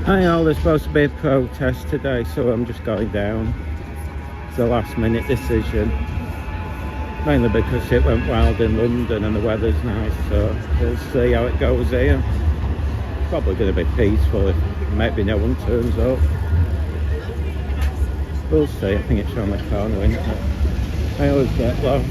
I know there's supposed to be a protest today, so I'm just going down. It's a last minute decision. Mainly because it went wild in London and the weather's nice, so we'll see how it goes here. Probably going to be peaceful if maybe no one turns up. We'll see. I think it's around the corner, isn't it? I always get lost.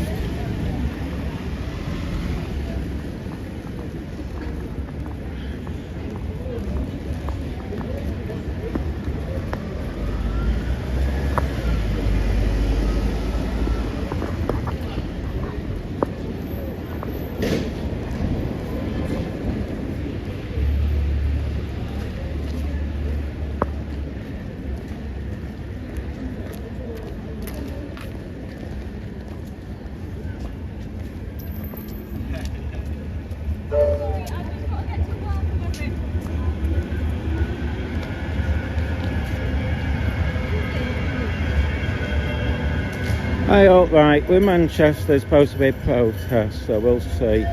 Hey, alright, with Manchester there's supposed to be a protest, so we'll see.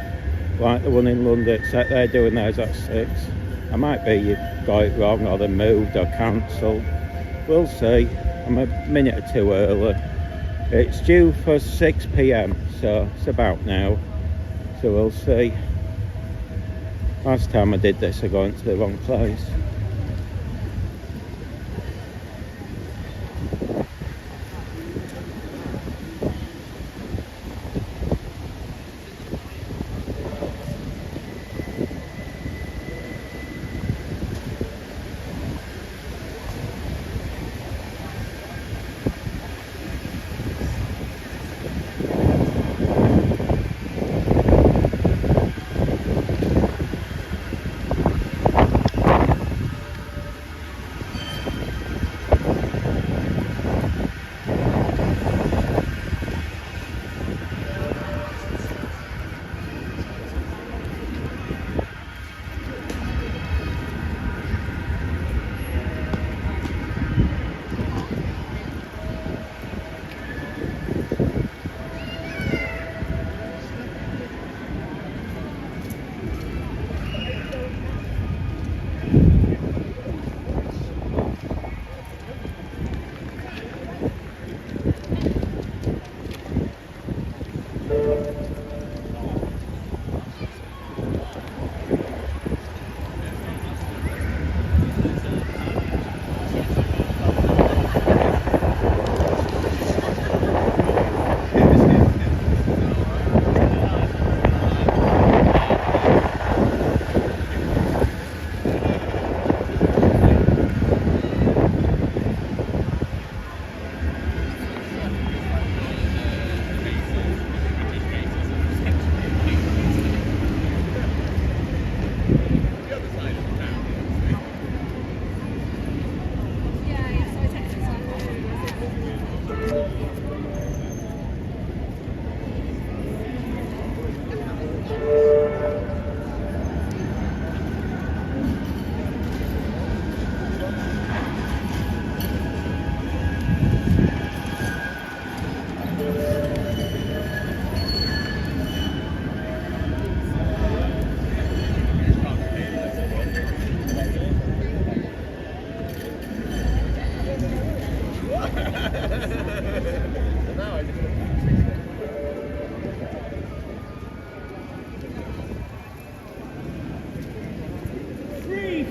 Like the one in London, except they're doing theirs at 6. I might be got it wrong, or they moved or cancelled. We'll see. I'm a minute or two early. It's due for 6 PM, so it's about now. So we'll see. Last time I did this I got into the wrong place.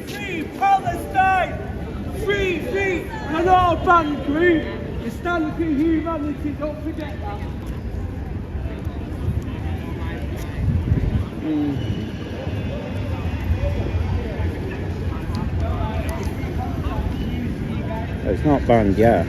Free Palestine! Free and our band group is standing for humanity, don't forget that. It's not banned yet.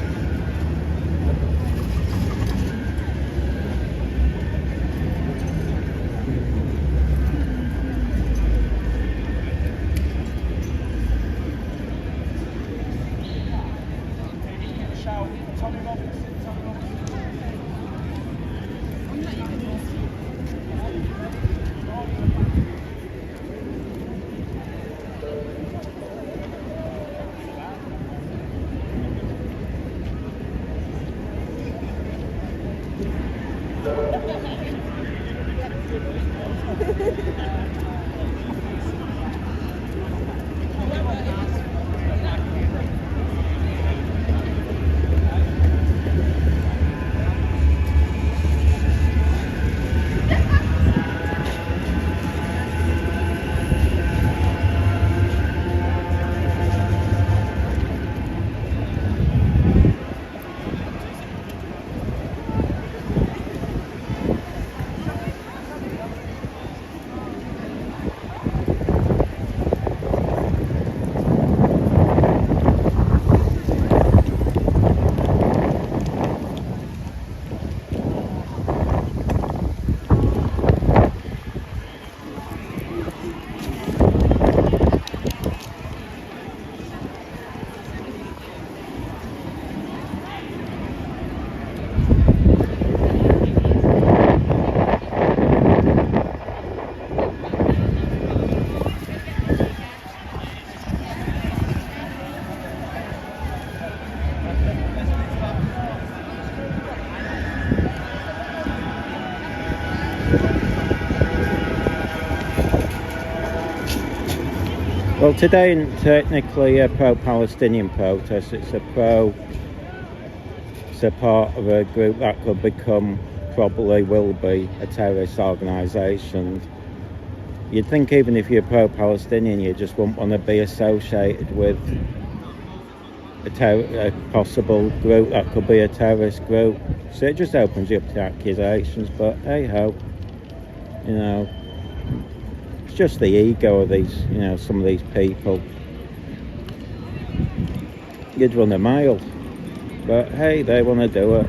Well, today isn't technically a pro-Palestinian protest. It's a part of a group that could become, probably will be, a terrorist organisation. You'd think even if you're pro-Palestinian, you just wouldn't want to be associated with a possible group that could be a terrorist group. So it just opens you up to accusations, but hey ho, you know, it's just the ego of these, you know, some of these people. You'd run a mile, but hey, they want to do it.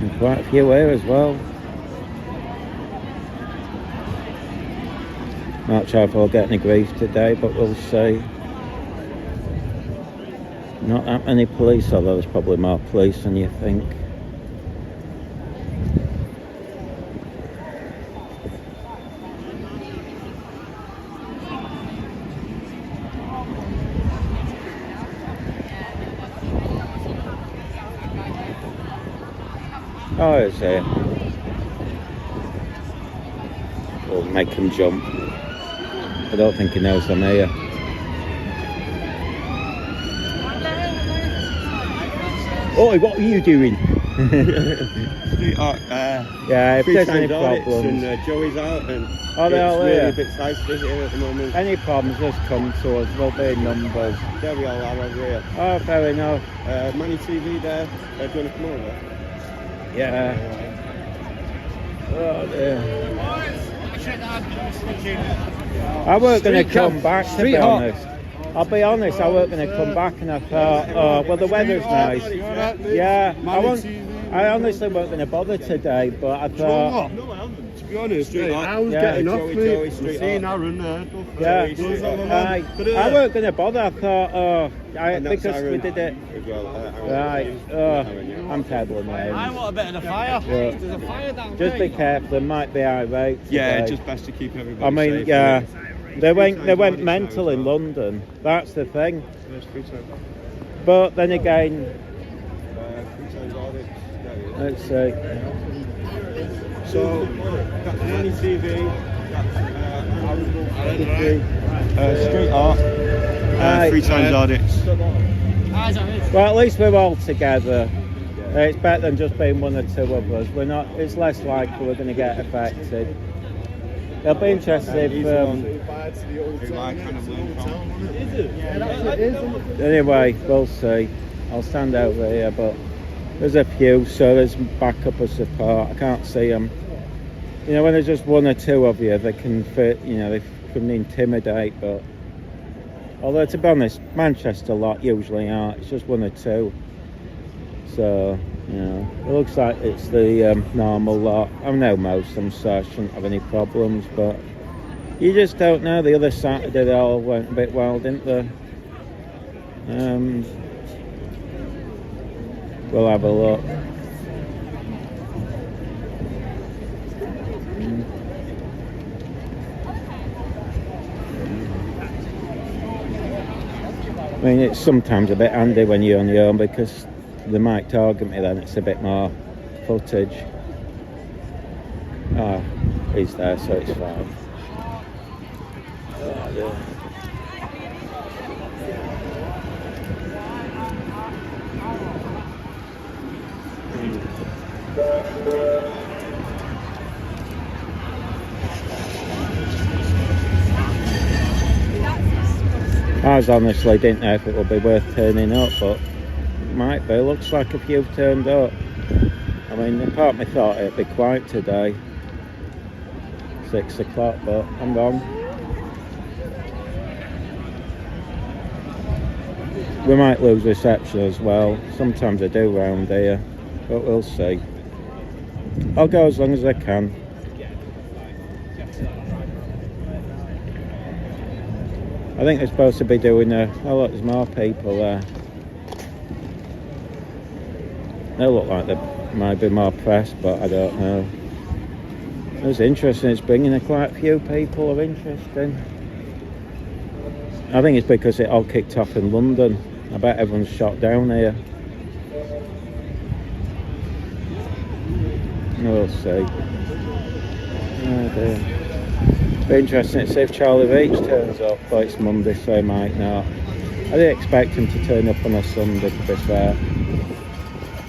And quite a few here as well. Not sure if I'll get any grief today, but we'll see. Not that many police, although there's probably more police than you think. Oh, it's here. We'll make him jump. I don't think he knows I'm here. Oh, what are you doing? Yeah, if there's any problems. And Joey's out, and oh, they're all it's really here. a bit tight here at the moment. Any problems, just come to us. There'll be numbers. There we all are over here. Oh, fair enough. Money TV there. Do you want to come over? Yeah. Oh dear. I weren't going to come back, to be honest. I'll be honest, I weren't going to come back, and I thought, oh, well, the weather's nice. Yeah, I honestly weren't going to bother today, but I thought... No, I haven't. To be honest, I was getting off me. Seeing Aaron there. Yeah, I weren't going to bother. I thought, oh, because Aaron, we did it. Right, I'm terrible, mate. I want a bit of the fire. Yeah. There's a fire down Just there. be careful, there might be irate today. Yeah, just best to keep everybody I mean, safe. yeah, they went mental in London. That's the thing. But then again, let's see. So, got Money TV, got street art, 3 times audits. Well, at least we're all together. It's better than just being one or two of us. We're not. It's less likely we're going to get affected. It'll be interesting if. Anyway, we'll see. I'll stand over here, but there's a few, so there's backup of support. I can't see them. You know, when there's just one or two of you, they can fit, you know, they can intimidate, but although to be honest, Manchester lot usually are, it's just one or two. So, you know, it looks like it's the normal lot. I know most of them, so I shouldn't have any problems, but you just don't know. The other Saturday they all went a bit wild, didn't they? We'll have a look. I mean, it's sometimes a bit handy when you're on your own because they might target me then, it's a bit more footage. Oh, he's there, so it's fine. Oh, dear. I honestly didn't know if it would be worth turning up, but it might be. Looks like a few turned up. I mean, the part of me thought it'd be quiet today, 6 o'clock, but I'm wrong. We might lose reception as well. Sometimes I do round here, but we'll see. I'll go as long as I can. I think they're supposed to be doing oh look, there's more people there. They look like there might be more press, but I don't know. It's interesting, it's bringing quite a few people of interesting. I think it's because it all kicked off in London. I bet everyone's shot down here. We'll see. Oh dear. Be interesting to see if Charlie Reach turns up, but it's Monday, so he might not. I didn't expect him to turn up on a Sunday, to be fair,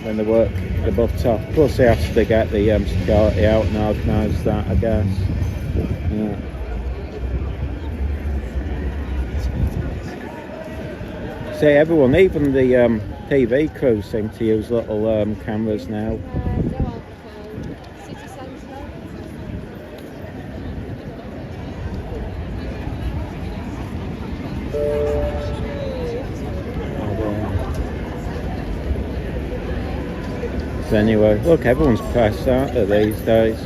when they work the butt off. Plus he has to get the security out and organise that, I guess. Yeah. See, everyone, even the TV crews seem to use little cameras now. So anyway, look, everyone's pressed, aren't they, these days?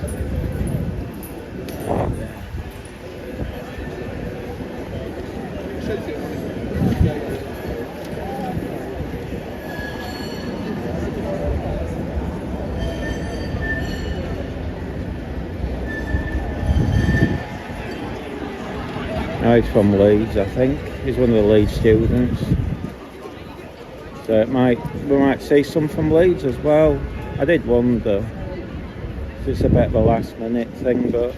No, he's from Leeds, I think. He's one of the Leeds students. So we might see some from Leeds as well. I did wonder. It's just a bit of a last minute thing, but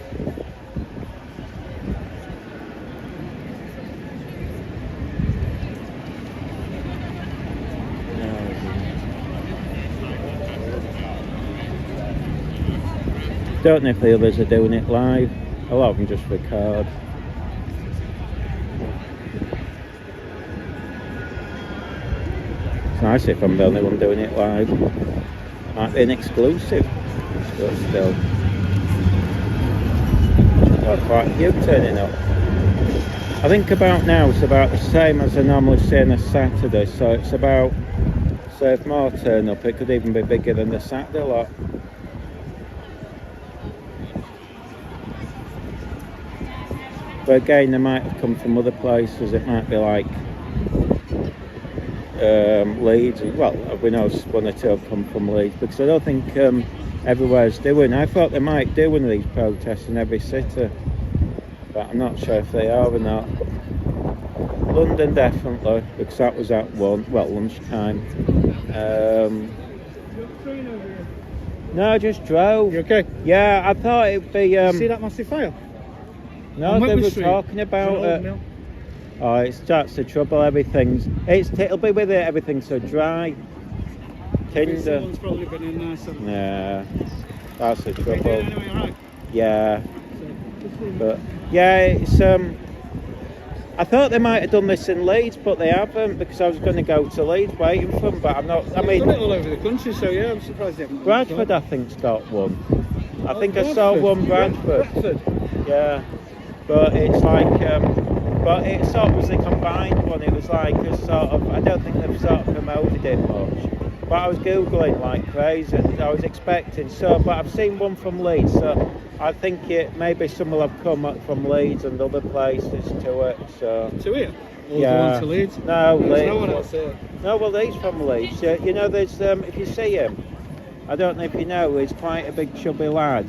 don't know if the others are doing it live. A lot of them just record. It's nice if I'm the only one doing it live. Might be an exclusive, but still. Got quite a few turning up. I think about now it's about the same as I normally see on a Saturday, so it's about, so if more turn up, it could even be bigger than the Saturday lot. But again, they might have come from other places. It might be like Leeds. Well, we know one or two have come from Leeds, because I don't think everywhere's doing. I thought they might do one of these protests in every city, but I'm not sure if they are or not. London definitely, because that was at lunchtime. No, I just drove. You okay? Yeah, I thought it'd be. See that massive fire? No, they were talking about it. Oh, that's the trouble. It'll be with it. Everything's so dry. Tinder. Someone's probably been in there. So. Yeah, that's the trouble. Anyway, right? Yeah, but yeah, it's I thought they might have done this in Leeds, but they haven't, because I was going to go to Leeds waiting for them, but I'm not. I mean, they've done it all over the country, so yeah, I'm surprised they haven't. Bradford, I think's got one. I think I saw one Bradford. Yeah, but it's like, but it sort of was a combined one. It was like a sort of, I don't think they've sort of promoted it much. But I was googling like crazy. I was expecting so, but I've seen one from Leeds. So I think it maybe some will have come up from Leeds and other places to it. So To here? Or yeah. the one to Leeds? No, There's Leeds. no one else here. No, well, he's from Leeds. Yeah, you know, there's if you see him, I don't know if you know, he's quite a big chubby lad.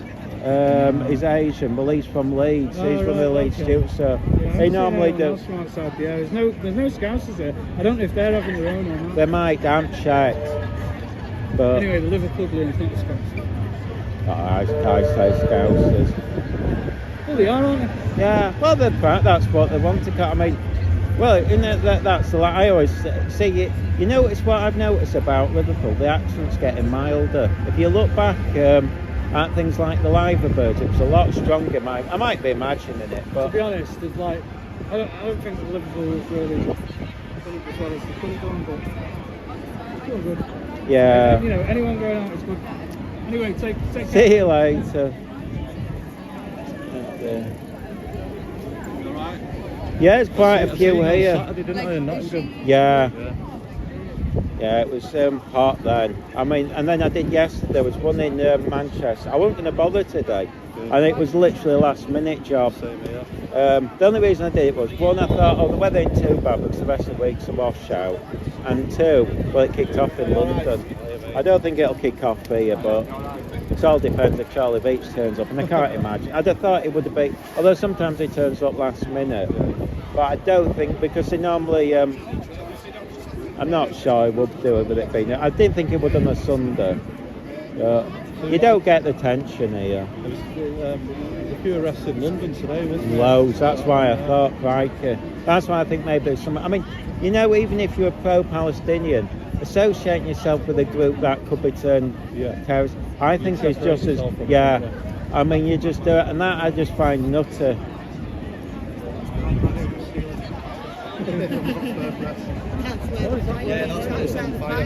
He's Asian, but he's from Leeds. Oh, he's from the right, Leeds okay. too. So Yeah, he normally does. From outside, yeah. There's no Scousers there. I don't know if they're having their own or not. They might, damn checked. But Anyway, the Liverpool Blues, not the Scousers. I say Scousers. Well, they are, aren't they? Yeah, well, that's what they want to cut. I mean, well, you know, that's the. I always see it. You notice what I've noticed about Liverpool? The accent's getting milder. If you look back at things like the Liverbirds, it was a lot stronger. I might be imagining it, To but be honest, there's like, I don't think that Liverpool is really done it as well as they could have done, but it's still good. yeah. You know, anyone going out is good. Anyway, take care. See you later. Yeah, there's quite a few here. Saturday, didn't I, in Nottingham? Yeah. Yeah, it was hot then. I mean, and then I did yesterday. There was one in Manchester. I wasn't going to bother today, and it was literally a last-minute job. Same here. The only reason I did it was, one, I thought, oh, the weather ain't too bad because the rest of the week's a washout, and two, well, it kicked off in London. I don't think it'll kick off here, but it all depends if Charlie Beach turns up, and I can't imagine. I'd have thought it would have been, although sometimes he turns up last minute, but I don't think, because they normally, I'm not sure he would do it with it being, I didn't think it would on a Sunday. You don't get the tension here. A few arrests in London today, wasn't there? Loads, that's why I thought, crikey. That's why I think maybe some, I mean, you know, even if you're a pro-Palestinian, associating yourself with a group that could be turned terrorist, I think it's just as, yeah, I mean, you just do it, and that I just find nutter.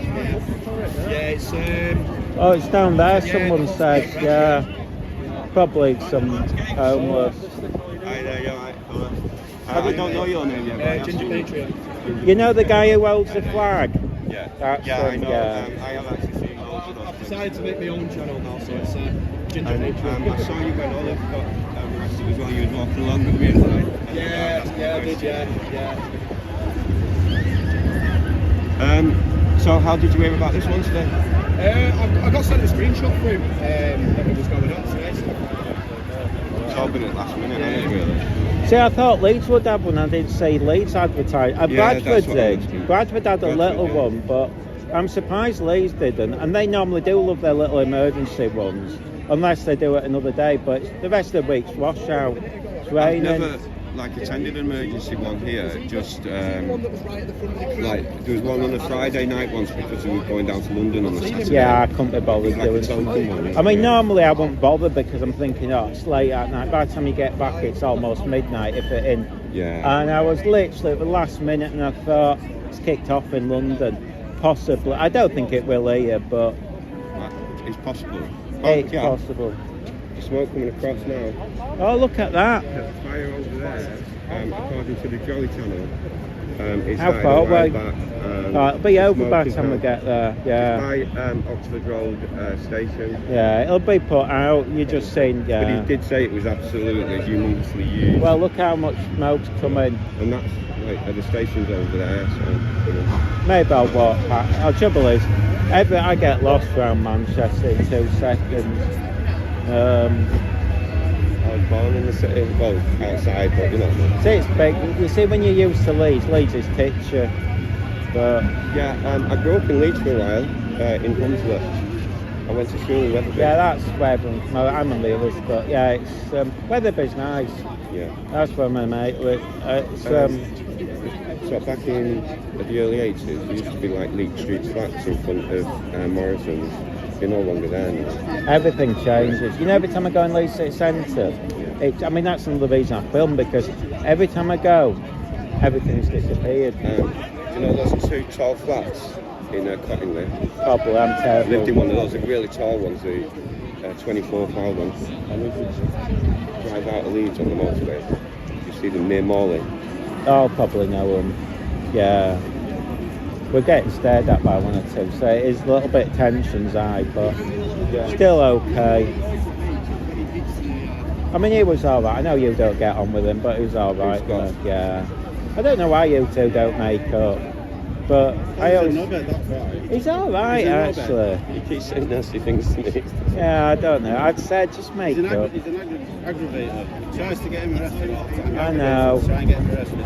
Yeah, it's Oh, it's down there, someone said, yeah, probably some homeless. Hi there, you're right, fella. I don't know your name yet. but I have Ginger seen you. Patriot. You know the guy who holds the flag? Yeah, That's yeah, I him, know. yeah. I have actually seen loads of I've those. decided to make my own channel now, so it's Ginger And Patriot. I saw you when Olive got arrested as well. You were walking along with me. And Yeah, I did, yeah. So how did you hear about this one today? I got sent a screenshot through that it was going on today. It's all been at last minute, hasn't it, really? See, I thought Leeds would have one, I didn't see Leeds advertised. Yeah, Bradford that's what I was did. thinking. Bradford had a Bradford little did. one, but I'm surprised Leeds didn't. And they normally do love their little emergency ones, unless they do it another day. But the rest of the week's washout. It's I've raining. never attended an emergency one here. Just like there was one on a Friday night once because we were going down to London on a Saturday. Yeah, I couldn't be bothered Like a doing token something. one, I mean, yeah. normally I wouldn't bother because I'm thinking, oh, it's late at night. By the time you get back, it's almost midnight if it in. Yeah. And I was literally at the last minute, and I thought it's kicked off in London, possibly. I don't think it will here, but It's possible. it's yeah. possible. The smoke coming across now. Oh, look at that! The fire over there, according to the Jolly Channel, it How started far a while away? back. It'll be over by the smoke time we is get there. Yeah, by Oxford Road Station. yeah, it'll be put out. You're just saying, But yeah. he did say it was absolutely humongously huge. Well, look how much smoke's coming. And that's like the station's over there, so you know. Maybe I'll walk back. The trouble is, I get lost around Manchester in 2 seconds. I was born in the city, well, outside, but you know. See, it's big. You see, when you're used to Leeds is picture. But Yeah, I grew up in Leeds for a while, in Hunslet. I went to school in Weatherby. yeah, that's where I'm a realist. But yeah, it's Weatherby's nice. Yeah. That's where my mate lives. It's So back in the early 80s, there used to be like Leek Street flats in front of Morrison's. They're no longer there now. everything changes. You know, every time I go in Leeds City Centre, I mean that's another reason I film, because every time I go, everything's disappeared. You know, those 2 tall flats in Cottingley. Probably, I'm I lived in terrible. one of those, the really tall ones. 24,000, and if you drive out of Leeds on the motorway, you see them near Morley. I'll probably know them. Yeah. We're getting stared at by one or two, so it is a little bit tensions high, but still okay. I mean, he was alright. I know you don't get on with him, but he was alright. Yeah. I don't know why you two don't make up, but I always... He's alright, actually. He keeps saying nasty things to me. Yeah, I don't know. I'd say just make up. He's an aggravator. He tries to get him arrested all the time. I know. Try and get him arrested.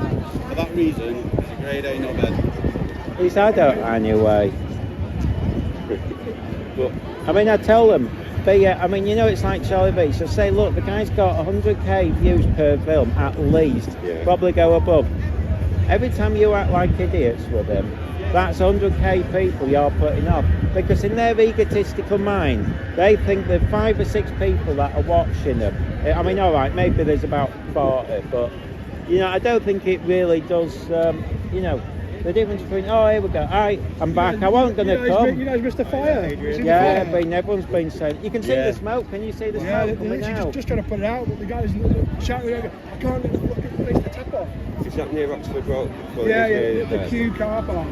For that reason, he's a grade A knobhead. He's had it anyway. But I mean, I tell them, but yeah, I mean, you know, it's like Charlie Beach. I say, look, the guy's got 100k views per film at least, probably go above. Every time you act like idiots with him, that's 100k people you're putting off. Because in their egotistical mind, they think there are 5 or 6 people that are watching them. I mean, all right, maybe there's about 40, but you know, I don't think it really does. You know, the difference between, oh, here we go, I'm back, I wasn't going to come. You guys missed the fire. Yeah, everyone's been saying, you can see the smoke, can you see the smoke coming out? Just trying to put it out, but the guys shouting, I can't let the fucking place the tap off. Is that near Oxford Road? The Q car park.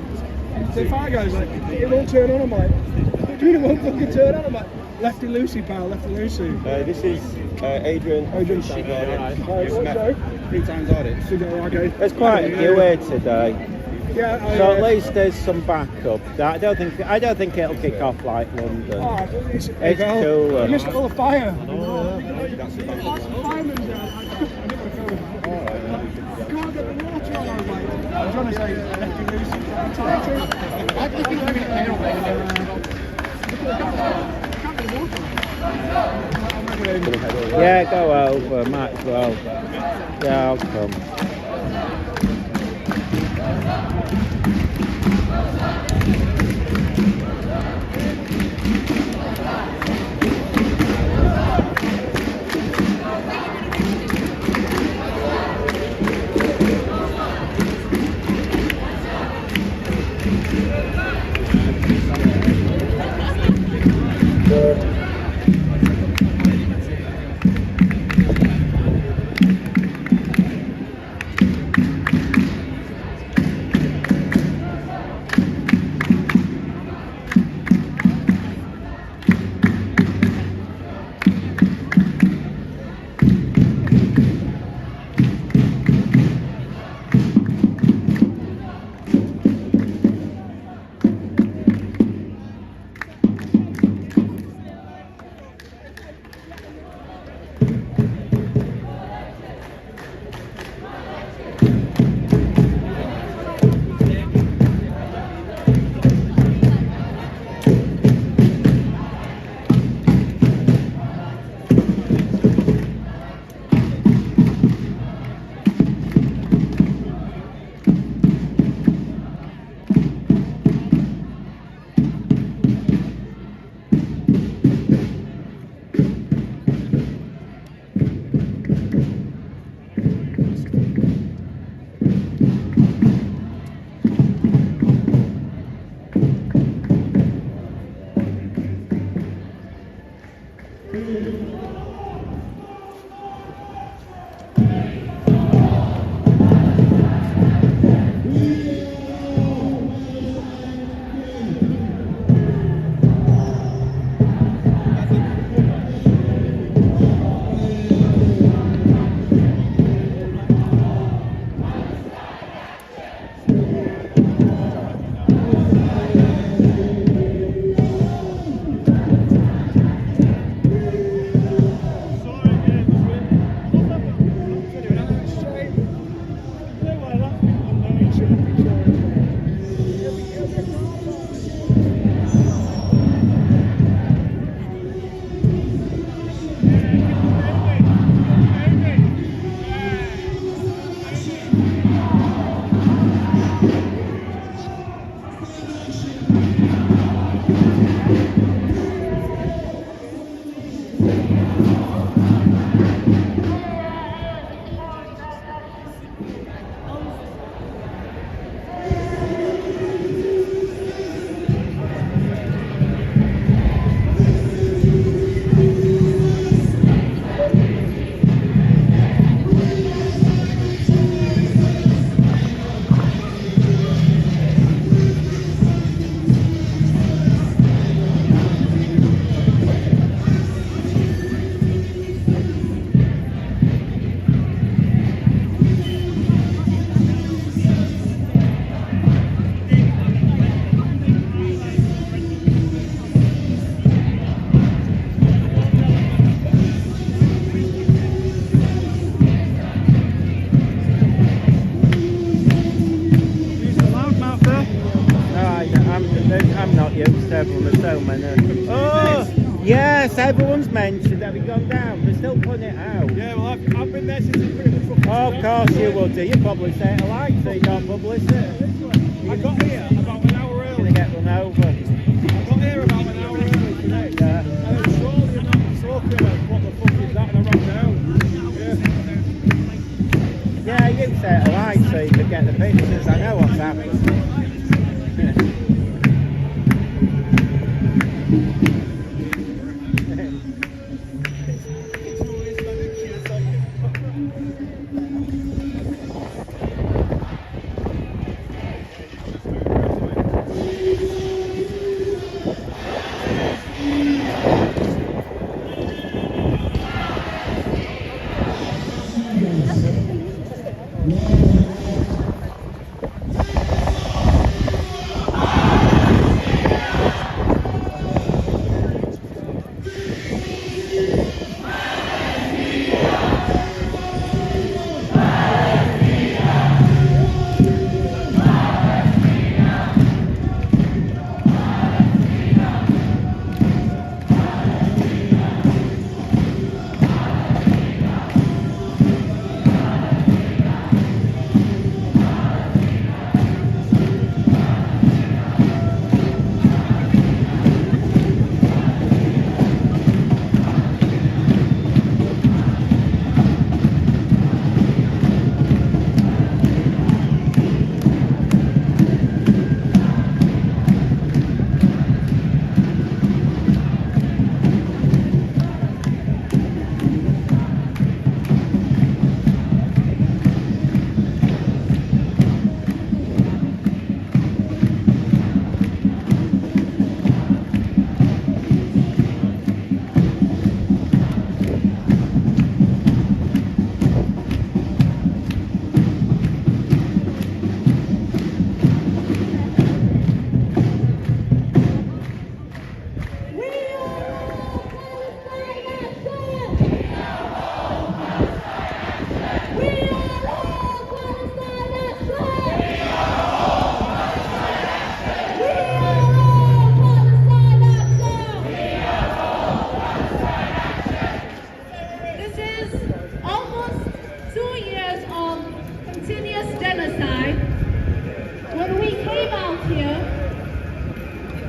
The fire guy's like, it won't turn on, I'm like, what do you mean it won't fucking turn on? I'm like, lefty loosey, pal, lefty loosey. This is Adrian. Adrian. Right. 3 times audit. There's quite a few here today. Yeah, so at least there's some backup. I don't think it'll kick off like London. Oh, it's cool. I missed all the fire. That's the Firemen I can't get the water on. I'm trying to say lefty loosey. Yeah, go over, might as well. Yeah, I'll come. youth, everyone, there's so many. Oh, yes, everyone's mentioned. Have you gone down? They're still putting it out. Yeah, well, I've been there since it's pretty much fucking Oh, of course you will do. You probably say it alike, so you don't publish it. I got here about an hour You're early. going to get run over. I got here about an hour early today. Yeah. And then surely I'm not talking about what the fuck is that, and I ran down. Yeah, you say it alike, so you can get the pictures. I know what's happened.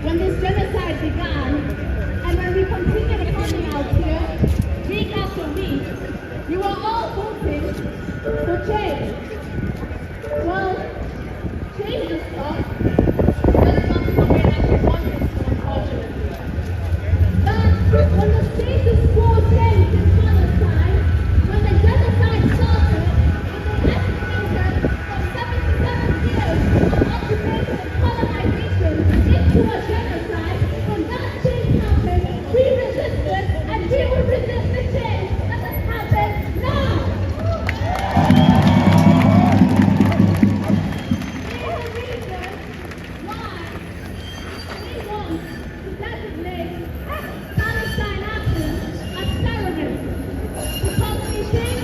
when this genocide began, and when we continue coming out here, week after week, you are all voting for change. Well, change is stuff. That's not the way that we want it to, unfortunately. But when the status quo changed in Palestine, when the genocide started, it was estimated from 77 years of occupation and colonization into a genocide. When that change happened, we resisted, and we will resist the change that has happened now. Here's the reason why we want to designate Palestine action as terrorism. Because we think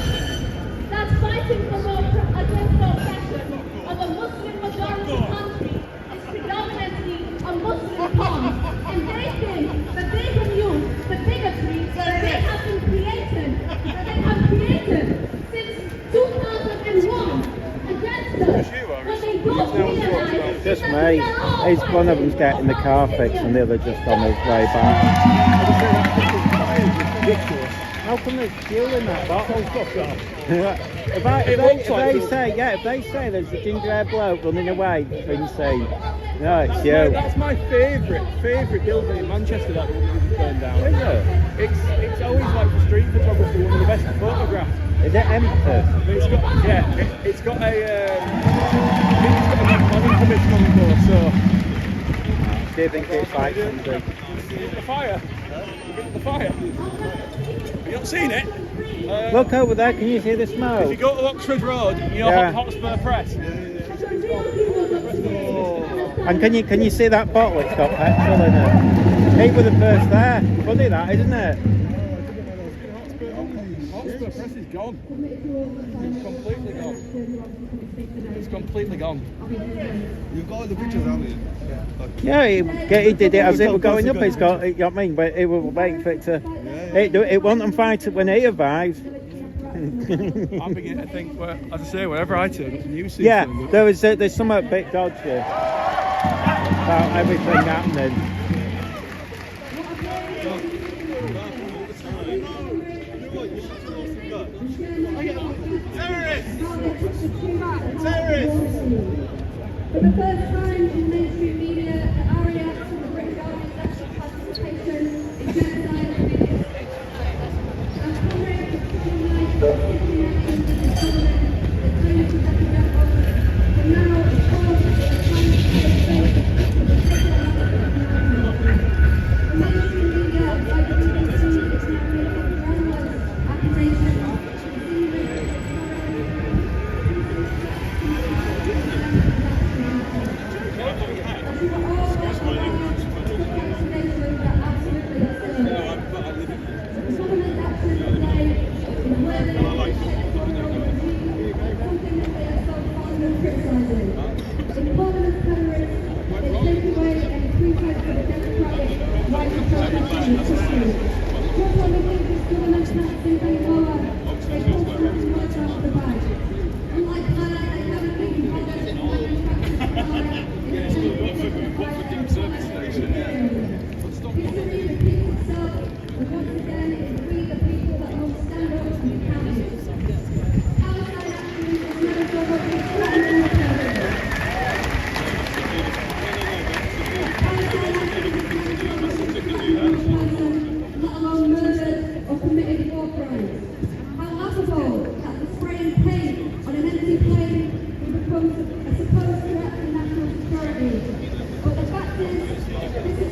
that fighting against the oppression of a Muslim majority country is predominantly a Muslim cause. And they think that they can use the bigotry that they have created since 2001 against us. When they don't realize Just that me. we are all He's one of them's getting the car fixed and the other just on his way back. Ridiculous. How come there's fuel in that bottle? If they say there's a ginger hair bloke running away, so you say, no, it's you. That's my favourite building in Manchester that was burned down. Is it? It's always like for street photography, one of the best photographs. Is it empty? But it's got a planning permission on the door, so Do you think it's like something? the fire. The fire. You not seen it? Look over there, can you see the If you smoke? go to Oxford Road, you know Yeah. Hotspur Press. And can you see that bottle? It's got petrol in it. He was the first there. Funny that, isn't it? Hotspur press is gone. It's completely gone. It's completely gone. You've got all the pictures, haven't you? Yeah, he did it as it was going up. He's got, you know what I mean? But he was waiting for it to. It wasn't fighting when he arrived. I'm beginning to think, well, as I say, wherever I turn up, the news seems Yeah, to turn up. there's something a bit dodgy about everything happening. For the first time in mainstream media, the ARIA and the British Army's national participation in genocide. And comrades of civil rights, citizen actions and government, the time to set it up. But now, of course, it's time to take place for the second half of the The mainstream media, like the BBC, is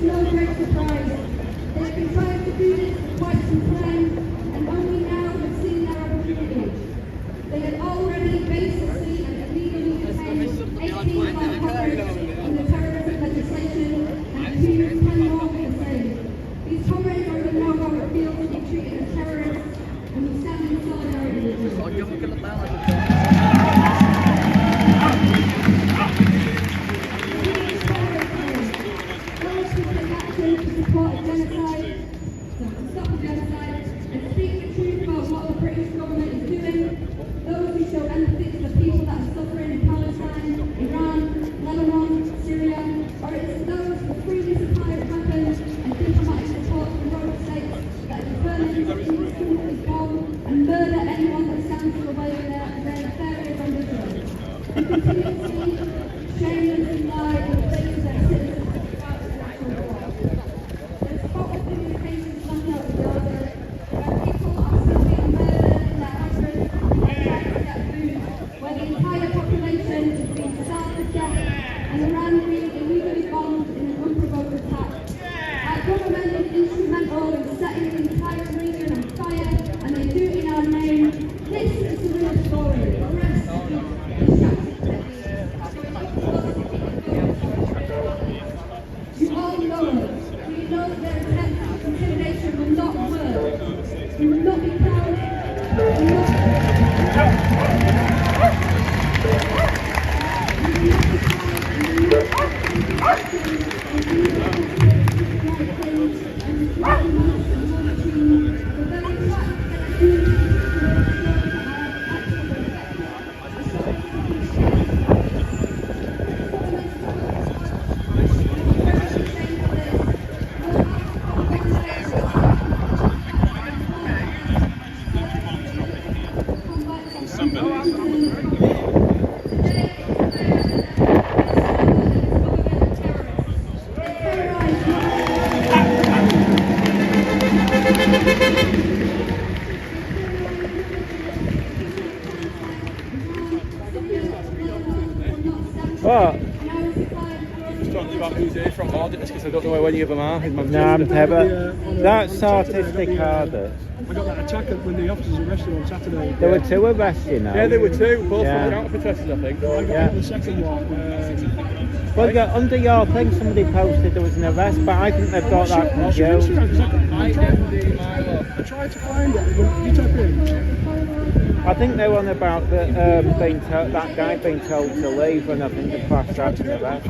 now making groundless accusations. What? Just talking about who's here from auditors because I don't know where any of them are. No, I'm never. That's artistic artists. I got that attack when the officers arrested on Saturday. There were two arrests, you know. Yeah, there were two. Both Yeah. counter protesters, I think. I got the second one. Well, yeah, under your thing, somebody posted there was an arrest, but I think they've got that What's your confused. Instagram? 'Cause I tried to find it. You type it in. I think they were on about the, that guy being told to leave, and I think the class that's an arrest.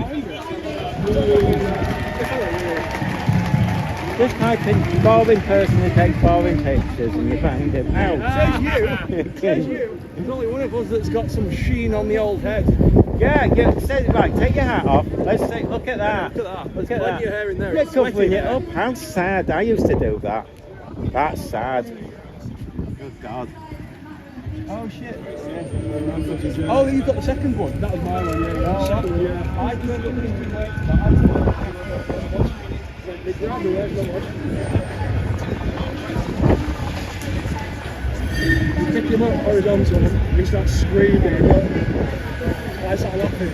Just type in boring person who takes boring pictures and you find him. Says you. Says you. There's only one of us that's got some sheen on the old head. Yeah, right, take your hat off. Let's see, look at that. Look at that. Look There's at plenty that. of hair in there. You're It's sweaty covering it hair. up. How sad. I used to do that. That's sad. Good God. Oh shit. Oh, you've got the second one. That was my one, yeah. Second one, yeah. I turned up these 2 nights, but I turned up. They grabbed me, where's the one? You pick him up horizontal, he starts screaming. I started laughing.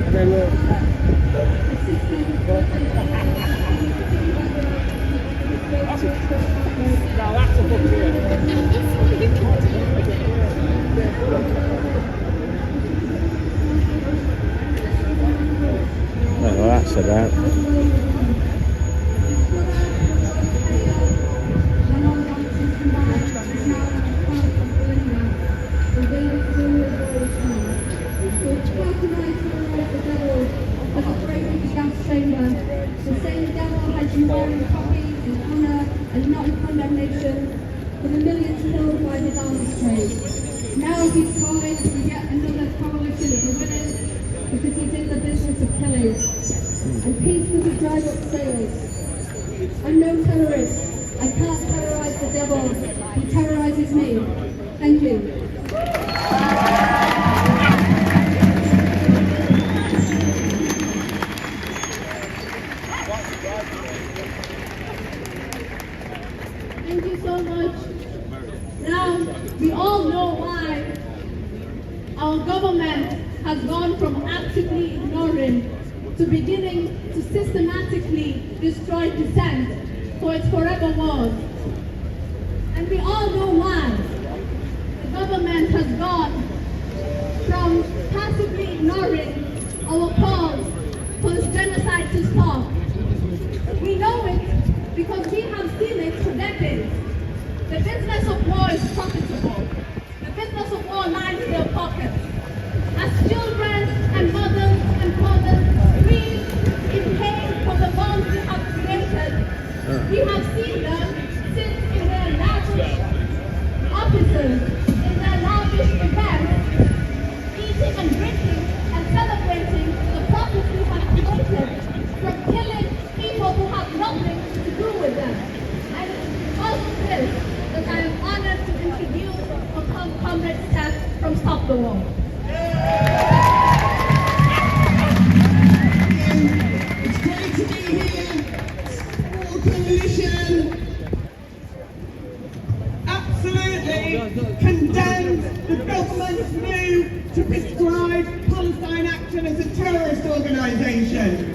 And then now that's a fucking Well, that's about. The same devil has been wearing copies in honour and not in condemnation for the millions killed by his arms trade. Now he's calling for yet another coalition of the winners because he's in the business of killing. And peace doesn't drive up sales. I'm no terrorist. I can't terrorise the devil. He terrorises me. Thank you. Thank you so much. Now, we all know why our government has gone from actively ignoring to beginning to systematically destroy dissent for its forever wars. And we all know why the government has gone from passively ignoring our calls for this genocide to stop. We know it because we have seen it for decades. The business of war is profitable. The business of war lines their pockets. As children and mothers and fathers scream in pain for the bonds we have created, we have seen them sit in their lavish offices, in their lavish events, eating and drinking and celebrating the profits we have created from killing people who have nothing to do with them. And it's because of this that I am honored to introduce Comrade Steph from Stop the War. It's great to be here. War Coalition absolutely condemns the government's move to prescribe Palestine Action as a terrorist organisation.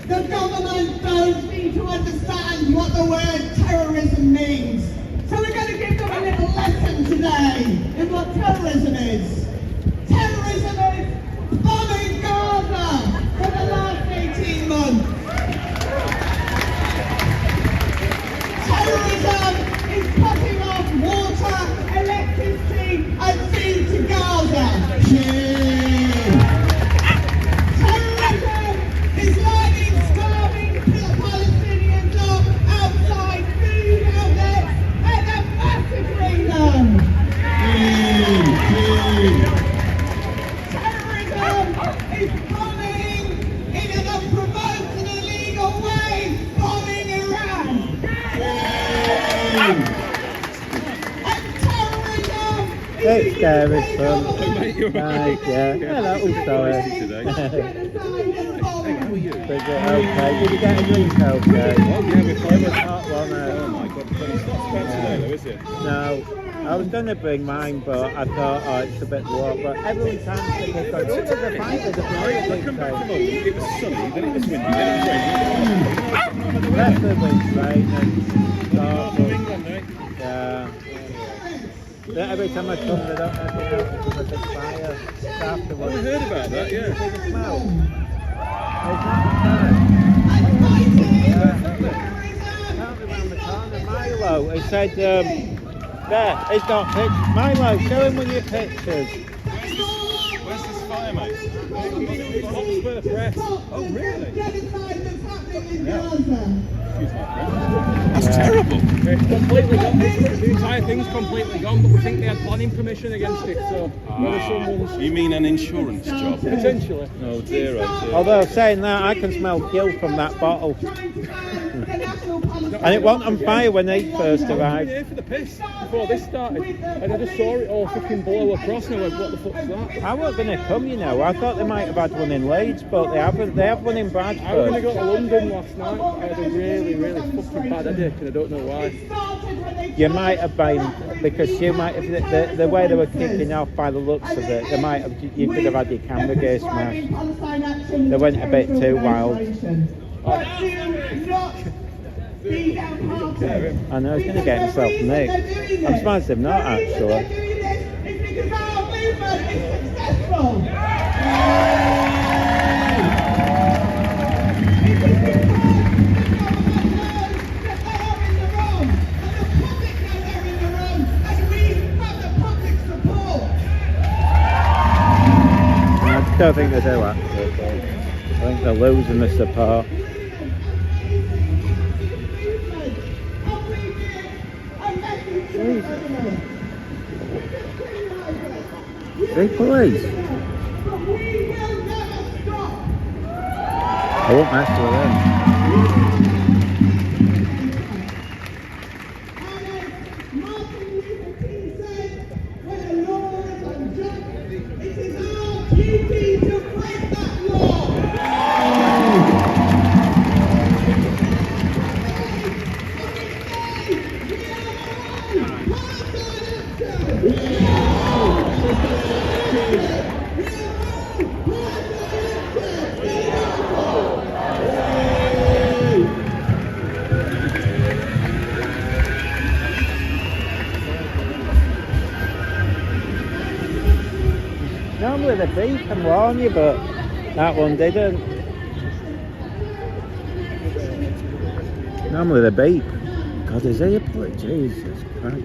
The government don't seem to understand what the word terrorism means. So we're going to give them a little lesson today in what terrorism is. Terrorism is bombing Gaza for the last 18 months. Terrorism is cutting off water, electricity and food to Gaza. Terrorism is lining starving Palestinians up outside food outlets and then massacring them. Terrorism is bombing in an unprovoked and illegal way, bombing Iran. And terrorism is It's scary, the UK son. government. Right, yeah. Hello, sorry. Is it okay? Did you get a drink okay? It was hot, wasn't it? Oh my God, it's not spent today though, is it? No. I was going to bring mine, but I thought, oh, it's a bit warm. But every time they go, oh, there's a fire, there's a fire. I come back from home, it was sunny, then it was windy, then it was raining. Rest of it's raining. England, eh? Yeah. That every time I come, they don't let me out because of the fire. It's afterwards. I heard about that, yeah. See the smoke? It's not the time. Can't be round the corner. Milo, he said, there, he's got pictures. Milo, show him with your pictures. Where's this fire, mate? Oxford Press. Oh, really? That's terrible. It's completely gone. The entire thing's completely gone, but we think they had planning permission against it, so whether someone's... You mean an insurance job? Potentially. No, zero. Although saying that, I can smell guilt from that bottle. And it wasn't on fire when they first I was arrived. here for the piss before this started, and I just saw it all fucking blow across, and I went, what the fuck's that? I wasn't going to come, you know. I thought they might have had one in Leeds, but they haven't. They have one in Bradford. I was going to go to London last night. I had a really, really fucking bad headache, and I don't know why. You might have been, because you might have, the way they were kicking off by the looks of it, they might have, you could have had your camera gear smashed. They went a bit too wild. I know, he's going to get himself nicked. I'm surprised they've not, actually. I don't think they do, actually. I think they're losing the support. See, police. I won't mess with them. Normally they beep and warn you, but that one didn't. Normally they beep. God, is he a police? Jesus Christ.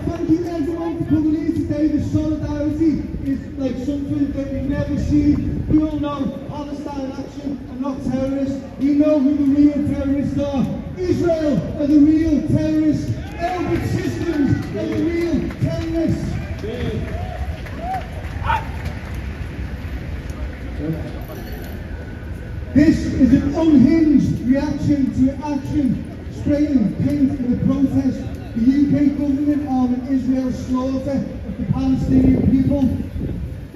Thank you everyone for coming in today. The solidarity is like something that we never see. We all know Palestine action are not terrorists. We know who the real terrorists are. Israel are the real terrorists. Elbit systems are the real terrorists. This is an unhinged reaction to action, spraying paint in the protest. The UK government arming Israel's slaughter of the Palestinian people.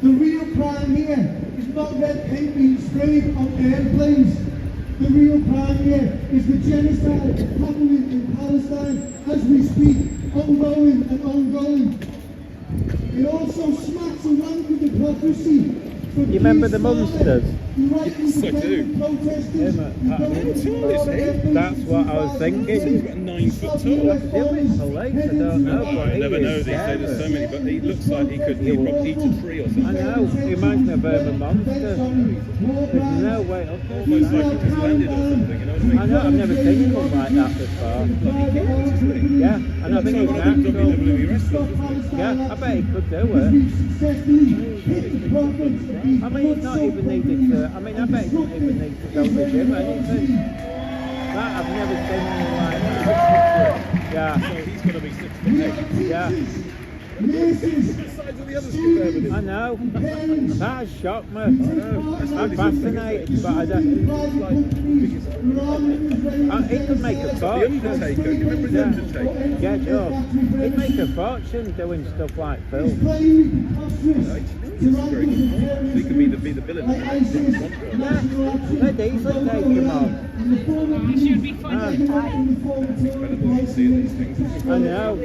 The real crime here is not red paint being sprayed on airplanes. The real crime here is the genocide happening in Palestine as we speak, ongoing and ongoing. It also smacks of rampant hypocrisy. You remember the Munsters? Yes, I do. That's what I was thinking. He's about 9 foot tall. Still in police, I don't know, but I never know these days, there's so many, but he looks like he could probably eat a tree or I something. know, he reminds me of a monster. There's no way up there. Almost like he just landed or something, you know what I mean? I know, I've never seen one like that before. Yeah, and I think he's One of the natural. WWE wrestlers, isn't Yeah, I bet he could do it. I mean, he's not even needed to, I bet he doesn't even need to go to the gym or anything. That, I've never seen anything like that. Yeah. he? He's going to be 6 foot 8. Yeah, The size of the others compared with him. I know. That has shocked me. I'm fascinated, but I don't. He could make a The fortune. Undertaker, do you remember The Undertaker? Yeah, sure. He'd make a fortune doing stuff like film. It's very good. They can either be the villain or the contra. They'd easily take him on. Should be funny. Incredible to see these things. I know.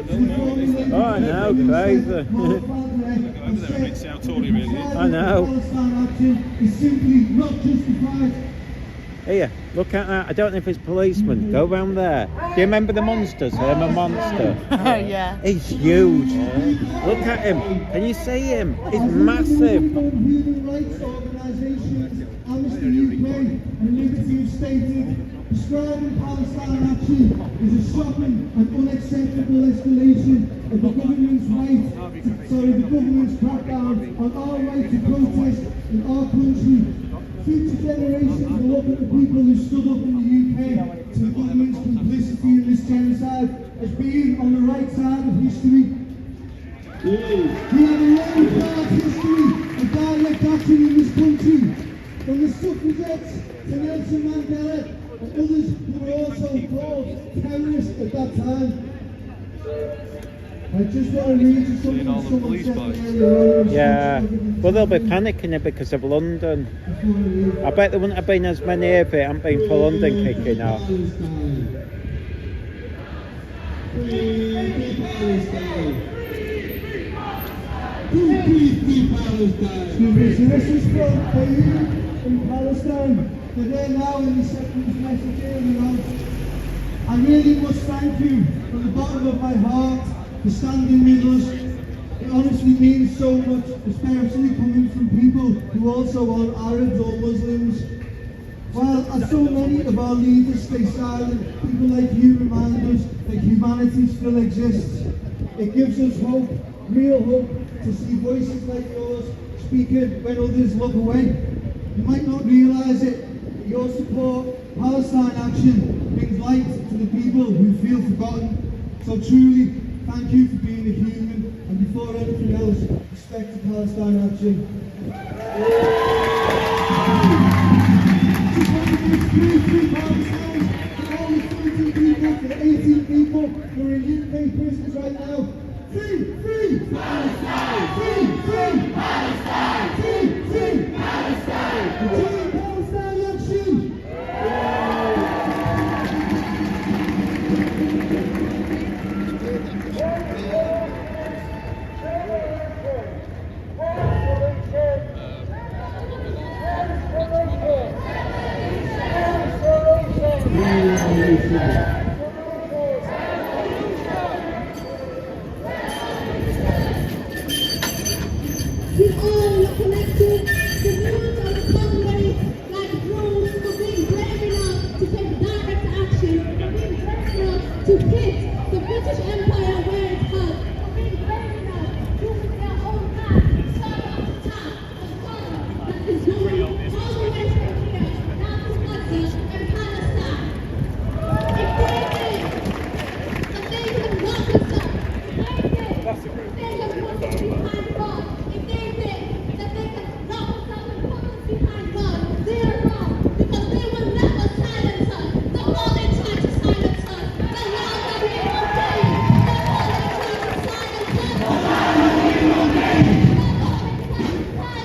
Oh, I know, crazy. Go over there and see how tall he really is. I know. Is simply not justified. Here, look at that. I don't know if it's policemen. Go round there. Do you remember the monsters? I'm a monster. Yeah. He's huge. Look at him. Can you see him? He's massive. Human rights organisations, Amnesty UK and Liberty have stated, describing Palestine action as a shocking and unacceptable escalation of the government's the government's crackdown on our right to protest in our country. Future generations will look at the people who stood up in the UK to the government's complicity in this genocide as being on the right side of history. We have a long proud history of direct action in this country, from the suffragettes to Nelson Mandela and others who were also called terrorists at that time. I just want to read you something someone said earlier on. Yeah. Well, they'll be panicking it because of London. I bet there wouldn't have been as many if it hadn't been for London kicking off. So this is from Beirut in Palestine. They're there now in the second message early on. I really must thank you from the bottom of my heart for standing with us. It honestly means so much, especially coming from people who also are Arabs or Muslims. While as so many of our leaders stay silent, people like you remind us that humanity still exists. It gives us hope, real hope, to see voices like yours speaking when others look away. You might not realise it, but your support, Palestine action, brings light to the people who feel forgotten. So truly, thank you for being a human, and before anything else, respect to Palestine action. Free Palestine, for all the 13 people, for the 18 people who are in UK prisons right now. Free Palestine! Free Palestine! Free Palestine! Join Palestine action! We all are connected. The views of the commonwealth, like drones, for being brave enough to take direct action, for being brave enough to hit the British Empire where it hurt, for being brave enough to, with their own hands, start up attack the fire that is going all the way from here down to Gaza and Palestine. If they did, that they can lock us up. If they did, they can put us behind bars. If they did, that they can lock us up and put us behind bars. They are wrong, because they will never silence us. The more they try to silence us, the louder we will be. The more they try to silence us, the louder we will be. The more they try to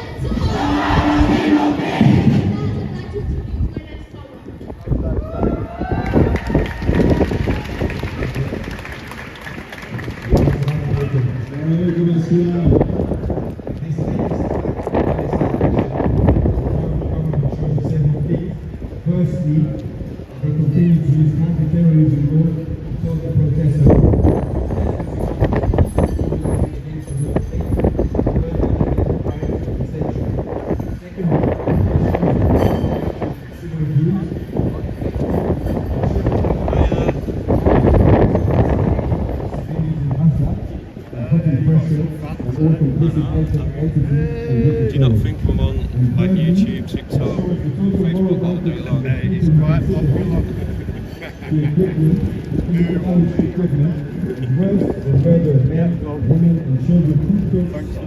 silence us, the louder we will be. I'd like to introduce my next poem. Firstly, they continue to use anti-terrorism laws to stop the protesters. Secondly, civil abuse. Do you not think I'm on like YouTube, TikTok, Facebook all day long? It's quite popular. Thanks to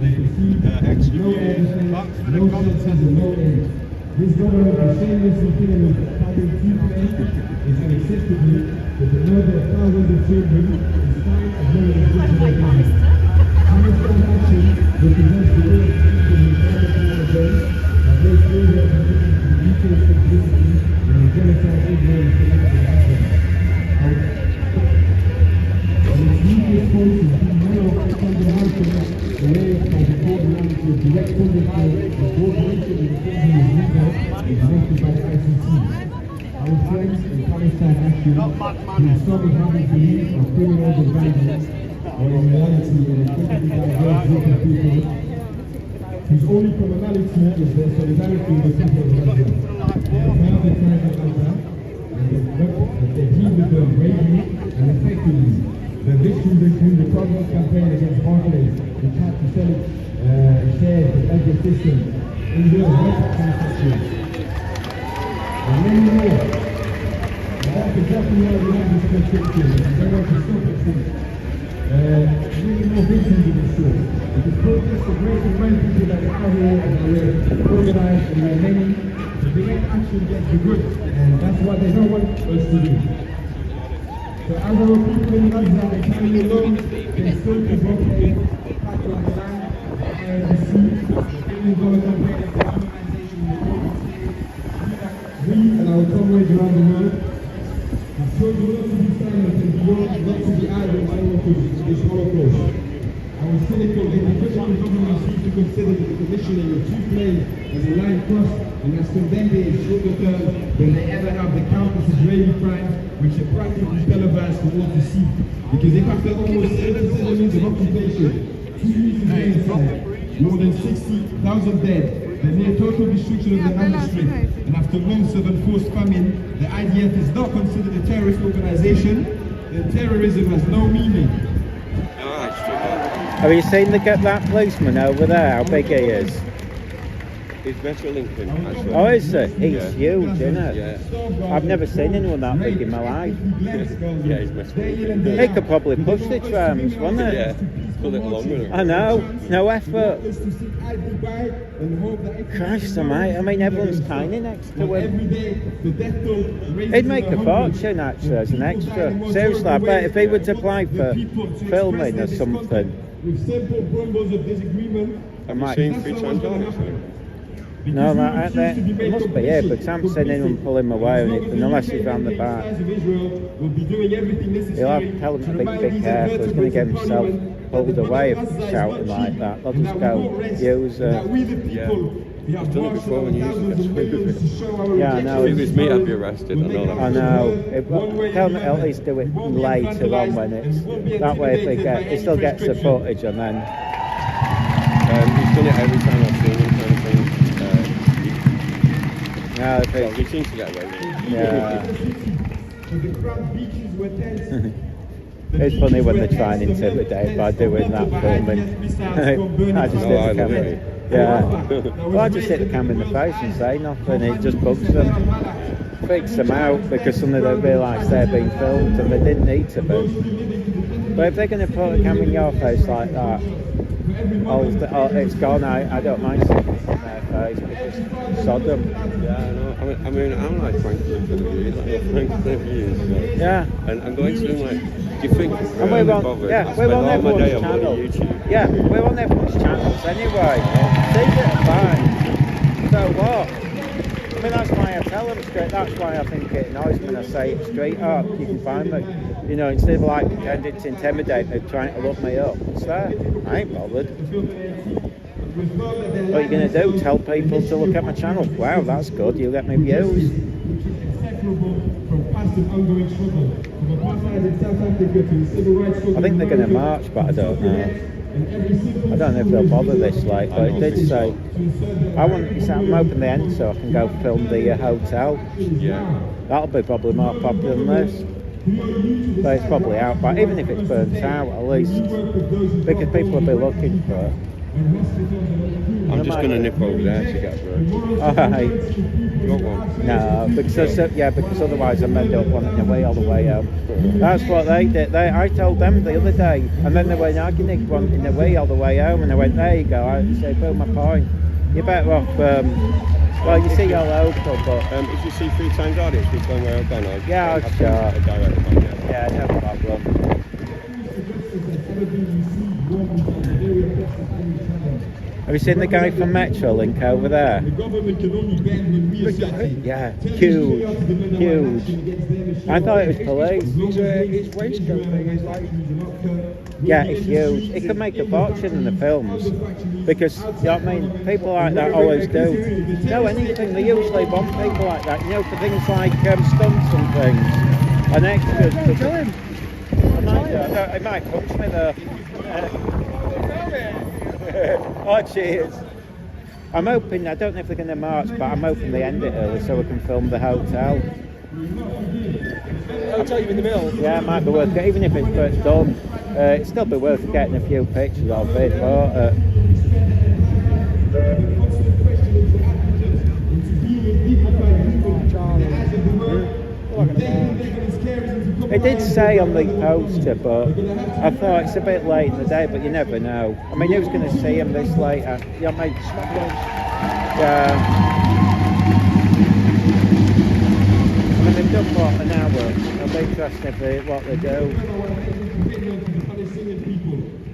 the extra views. Thanks for the comments. This government is shamelessly killing us having people is unacceptable that the murder of thousands of children is fine as well as legitimate. Palestine action represents the way of Palestine and the genocide Israel is committing against them. And its nuclear policies do more to fundamentally away from the core reality of direct funding for the cooperation with the country is legal and directed by the ICC. Our friends in Palestine Action, who some of having believed are criminals and vandals, are in reality an incredibly diverse group of people whose only commonality is their solidarity with the people of Gaza. They are proud of Gaza and they deal with them bravely and effectively. The victims include the Providence campaign against Barclays, the chant to sell shares of Edgar System, India's weapons manufacturers, and many more. And that's exactly why we have this constriction, and they want to stop it since. Many more victims in the store. Because protests are great and many people that are out here and we're organized and we're many. The direct action gets the good, and that's what they don't want us to do. So as our people in Gaza, they carry alone, they still provoke a attack on the land, the sea, the billion-dollar campaign of dehumanization in the Golden State. We and our comrades around the world have chosen not to be silent and not to be idle in all this Holocaust. Our cynical individual government seems to consider the commissioning of two planes as a line crossed and as condemned in shorter term than they ever have the countless Israeli crimes which are practically televised for all to see. Because if after almost 77 years of occupation, 2 years of genocide, more than 60,000 dead, the near total destruction of the Gaza Strip, and after months of enforced famine, the IDF is not considered a terrorist organization, then terrorism has no meaning. Have you seen that policeman over there, how big he is? He's Metro Lincoln, actually. Oh, is it? He's huge, isn't it? Yeah. I've never seen anyone that big in my life. Yeah, he's Metro Lincoln. He could probably push the trams, wouldn't he? Yeah, it's a little longer. I know, no effort. Christ almighty, I mean everyone's tiny next to him. He'd make a fortune actually as an extra. Seriously, I bet if he were to apply for filming or something. With simple grumbles of disagreement, I might. Have you seen 3 times on it? No, it must be here, but I haven't seen anyone pull him away or anything, unless he's round the back. He'll have to tell him to be careful, he's going to get himself pulled away if he's shouting like that. They'll just go, use Yeah. He's done it before when you used to. Yeah, I know. If it was me, I'd be arrested. I know that. I know. Tell him at least do it later on when it's that way. If he still gets the footage and then. He's done it every time I've seen him, kind of thing. No, So he seems to get away with it. Yeah. It's funny when they try and intimidate by doing that filming. I just hit the camera. Yeah. Well, I just hit the camera in the face and say nothing. It just bugs them, freaks them out because suddenly they realise they're being filmed and they didn't need to be. But if they're going to put a camera in your face like that, it's gone. I don't mind seeing it in their face because sod them. Yeah, I know. I mean, I'm like Franklin for the views. I know Franklin for years. So. Yeah. And I'm going to do like, do you think and we're on, bothered? yeah, we're on everyone's channel. Yeah, we're on everyone's channels anyway. These are fine. So what? I mean, that's why I tell them straight. That's why I think it annoys me when I say it straight up. You can find me. You know, instead of like pretending to intimidate me, trying to look me up. It's there. I ain't bothered. What are you going to do? Tell people to look at my channel? Wow, that's good. You get me views. I think they're going to march, but I don't know. I don't know if they'll bother this late, but it did say I'm hoping they end so I can go film the hotel. Yeah. That'll be probably more popular than this. But it's probably out, but even if it's burnt out, at least because people will be looking for it. I'm just going to nip over there to get a break. Alright. You want one? No, because otherwise I'm end up wanting to wait all the way home. That's what they did. I told them the other day, and then they went arguing, wanting to wait all the way home, and I went, there you go. I said, boom, my point. You're better off. Well, you see your local, but if you see 3 times audience, which one where I've gone, yeah, I'll sure. a direct one, Yeah, no problem. Have you seen the guy from Metrolink over there? The government can only bend when we are sweating. Yeah, huge, huge. I thought it was police. His waistcoat thing is like... Yeah, it's huge. It could make a fortune in the films. Because, you know what I mean, people like that always do. No, anything, they usually want people like that, you know, for things like stunts and things. And extras. It might punch me though. Oh, cheers. I'm hoping, I don't know if they're going to march, but I'm hoping they end it early so we can film the hotel. Hotel you in the middle? Yeah, it might be worth it, even if it's first done. It'd still be worth getting a few pictures of it, but... It did say on the poster, but I thought it's a bit late in the day, but you never know. I mean, who's going to see him this late? You know, maybe yeah. I mean, they've done what, an hour? I'll be interested if what they do.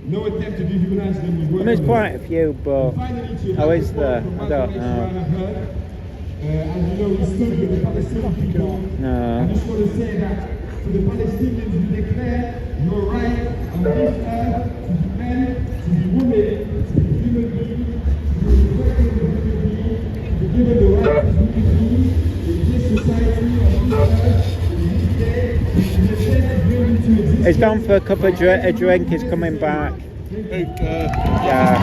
No attempt to dehumanize them. I mean, there's quite a few, but how is there? I don't know. As you know, we stood with the Palestinian people. No. I just want to say that to the Palestinians, we declare your right on this earth to be men, to be women, to be human beings, to be respected as human beings, to be given the right as human beings in this society, on this earth, in this day, in the sense of bringing to existence. He's gone for a cup of a drink, he's coming back. Yeah.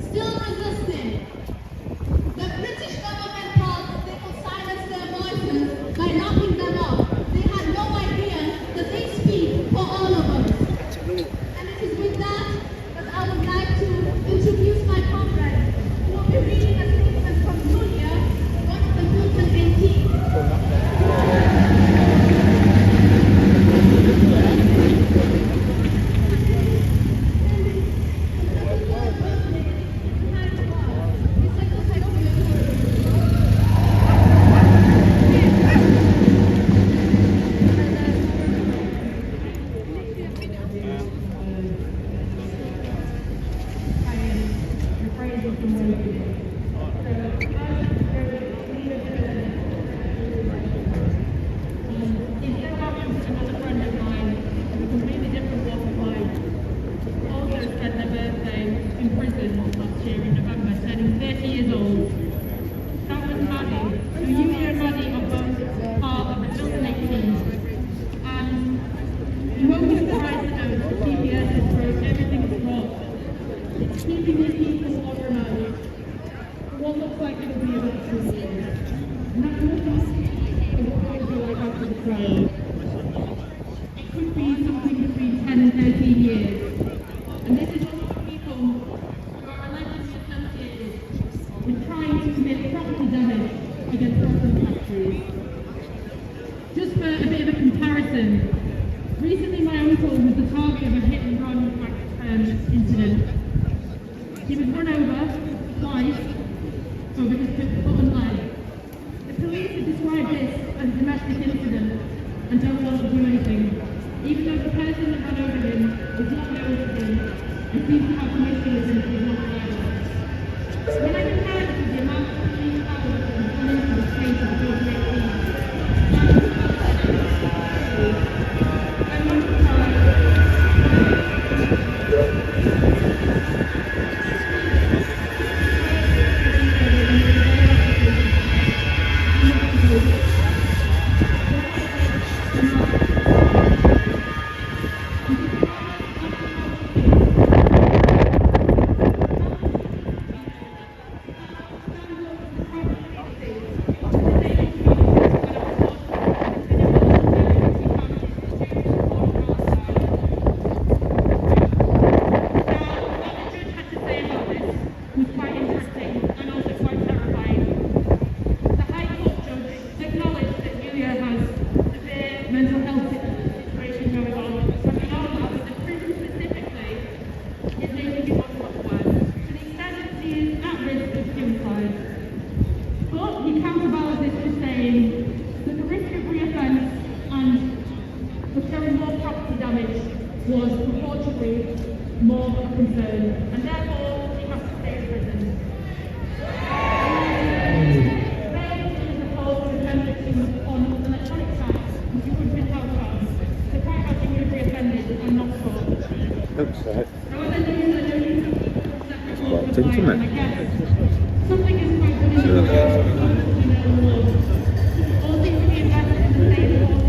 Still resisting. The British government thought they could silence their voices by knocking them off. They had no idea that they speak for all of us. And it is with that that I would like to introduce my comrades who will be reading a statement from Julia, one of the Fulton 18. Recently, my uncle was the target of a hit-and-run incident. He was run over twice over his foot and leg. The police have described this as a domestic incident and don't want to do anything, even though the person that ran over him was not known to him and seems to have permission with him to not violent. When I compare this with the amount of police power that has gone into this case of 2018, was unfortunately more of a concern, and therefore he has to stay in prison. On electronic chants, which you would print out cards, the protesting would be offended and not scored. Looks like. Now, as I know, Locked into me. I guess something is quite good in the world, all things to be invested in the same world.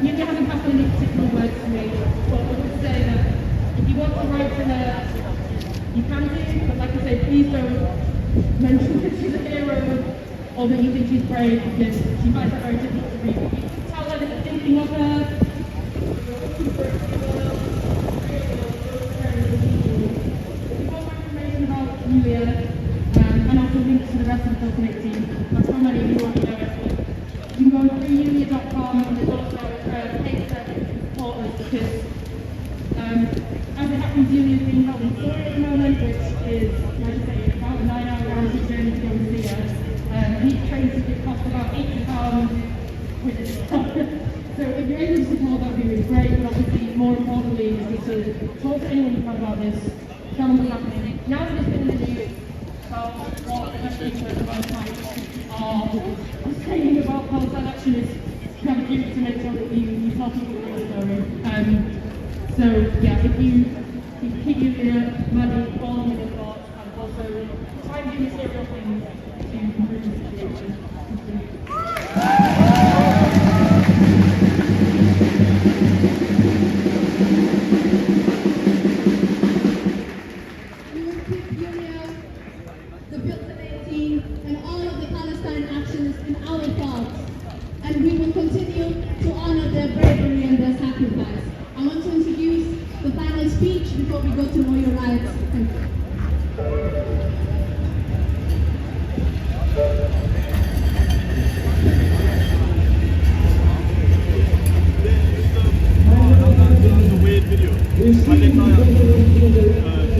Maybe I haven't passed any particular words to me, but I would say that if you want to write to her, you can do, but like I say, please don't mention that she's a hero or that you think she's brave, because she finds that very difficult to read. You can tell her that you're thinking of her. If you want more information about Julia, and also links to the rest of the Falcon team, that's how many of you want to know it. You can go to julia.com, and there's also a page there that you can support us, because as it happens, Julia's being held in Surrey at the moment, which is, like I say, about a 9-hour round journey to go and see her. Each train ticket costs about £80 with this stuff. So if you're able to support, that would be really great, but obviously, more importantly, is just to talk to anyone you can about this, tell them what's happening. Now that it's been in the news, about what the Palestinians are saying about Palestine actionists, you have a duty to make sure that you tell people the real story. So yeah, if you keep Julia, money, all in your thoughts, and also try and do material things to improve the situation. We will keep Julia, the Bilton team, and all of the Palestine actionists in our thoughts, and we will continue to honor their bravery and their sacrifice. I want to introduce the final speech before we go to Know Your Rights. Thank you. This is a weird video. I didn't know that.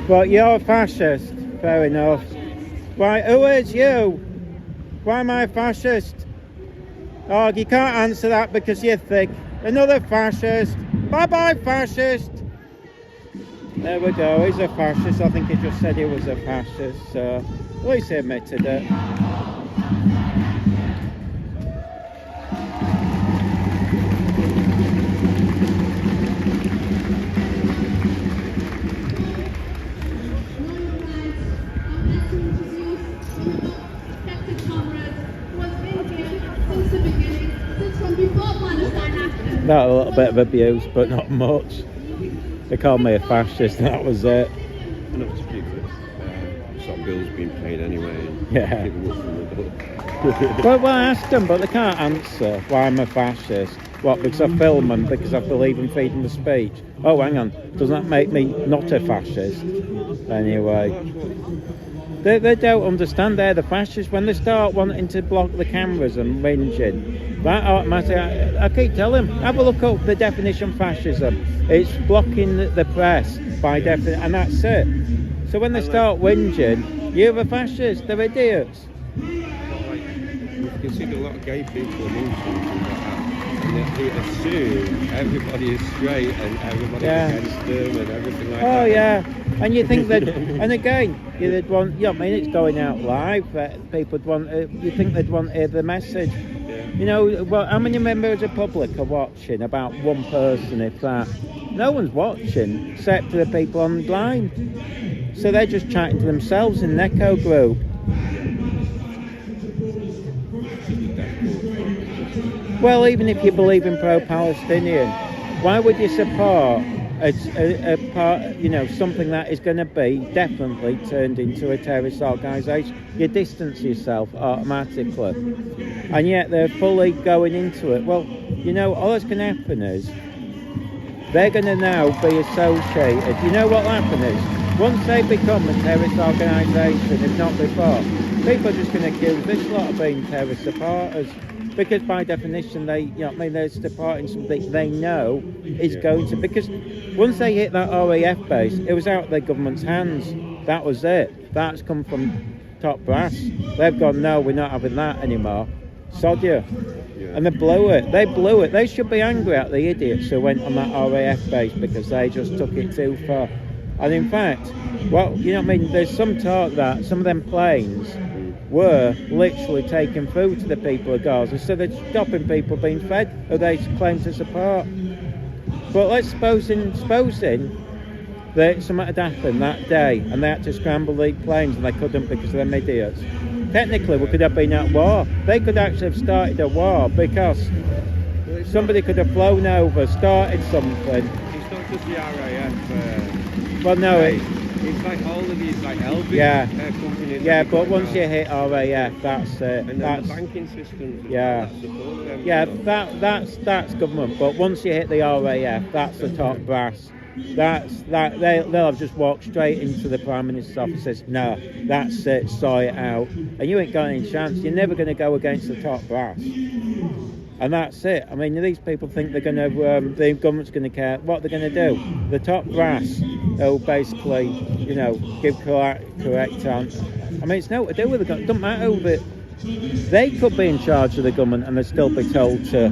But you're a fascist. Fair enough. Why, who is you? Why am I a fascist? Oh, you can't answer that because you're thick. Another fascist. Bye-bye, fascist. There we go. He's a fascist. I think he just said he was a fascist. So at least he admitted it. That a little bit of abuse, but not much. They called me a fascist, and that was it. Enough to keep it. Sort of bills being paid anyway. Yeah. Keep them up from the door. Well, I asked them, but they can't answer why I'm a fascist. What, because I film them, because I believe in freedom of speech? Oh, hang on. Does that make me not a fascist? Anyway. They don't understand. They're the fascists. When they start wanting to block the cameras and whinging, that automatically, I keep telling them, have a look up the definition of fascism. It's blocking the press by definition, and that's it. So when they start whinging, you're a fascist. They're idiots. You can see a lot of gay people among and they assume everybody is straight and everybody is against them and everything like that. Oh yeah, and you think that, and again, you'd want, I mean, it's going out live. People'd want, you think they'd want to hear the message. Yeah. You know, well, how many members of the public are watching? About one person, if that. No one's watching except for the people online. So they're just chatting to themselves in an echo group. Well, even if you believe in pro-Palestinian, why would you support a part, you know, something that is going to be definitely turned into a terrorist organisation? You distance yourself automatically, and yet they're fully going into it. Well, you know, all that's going to happen is they're going to now be associated. You know what will happen is once they become a terrorist organisation, if not before, people are just going to accuse this lot of being terrorist supporters. because by definition they, you know what I mean, they're supporting something they know is going to, because once they hit that RAF base, it was out of their government's hands. That was it. That's come from top brass. They've gone, no, we're not having that anymore. Sod you. And they blew it. They blew it. They should be angry at the idiots who went on that RAF base because they just took it too far. And in fact, well, you know what I mean, there's some talk that some of them planes were literally taking food to the people of Gaza, so they're stopping people being fed who they claim to support. But let's supposing that something had happened that day and they had to scramble the planes and they couldn't because of them idiots. Technically, we could have been at war. They could actually have started a war because somebody could have flown over, started something. It's not just the RAF. Well, no, it's like all of these like Elvis companies. Yeah, but once you hit RAF, that's it. And that's the banking systems. Yeah, that's government. But once you hit the RAF, that's the top brass. They'll have just walked straight into the Prime Minister's office and says, no, that's it, sort it out. And you ain't got any chance. You're never going to go against the top brass. And that's it. I mean, these people think they're going to, the government's going to care. What they're going to do? The top brass will basically, you know, give correct answer. I mean, it's nothing to do with the government. It doesn't matter who they could be in charge of the government and they'd still be told to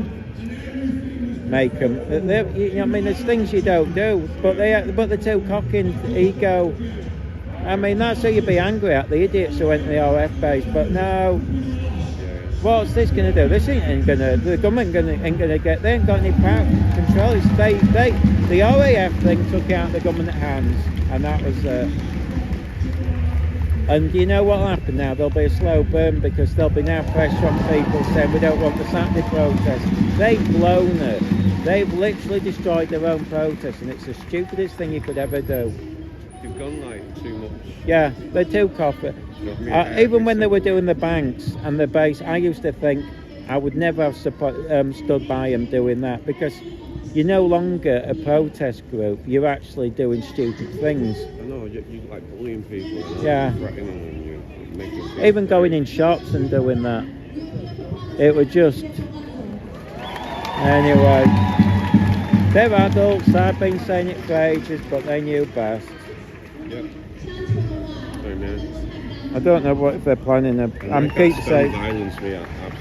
make them. You know, I mean, there's things you don't do, but they're too cocky and ego. I mean, that's who you'd be angry at, the idiots who went to the RF base. But no, what's this going to do? This ain't going to. The government ain't going to get. They ain't got any power control. The RAF thing took out the government hands, and that was. And you know what'll happen now? There'll be a slow burn because there'll be now pressure on people saying we don't want the Saturday protest. They've blown it. They've literally destroyed their own protest, and it's the stupidest thing you could ever do. They've gone like too much. Yeah, they're too cocky. Even when they were doing the banks and the base, I used to think I would never have stood by them doing that because you're no longer a protest group. You're actually doing stupid things. I know, you like bullying people. Yeah. And you even going in shops and doing that. It was just... Anyway. They're adults. I've been saying it for ages, but they knew best. Yep. Sorry, man. I don't know what if they're planning. I'm keep saying.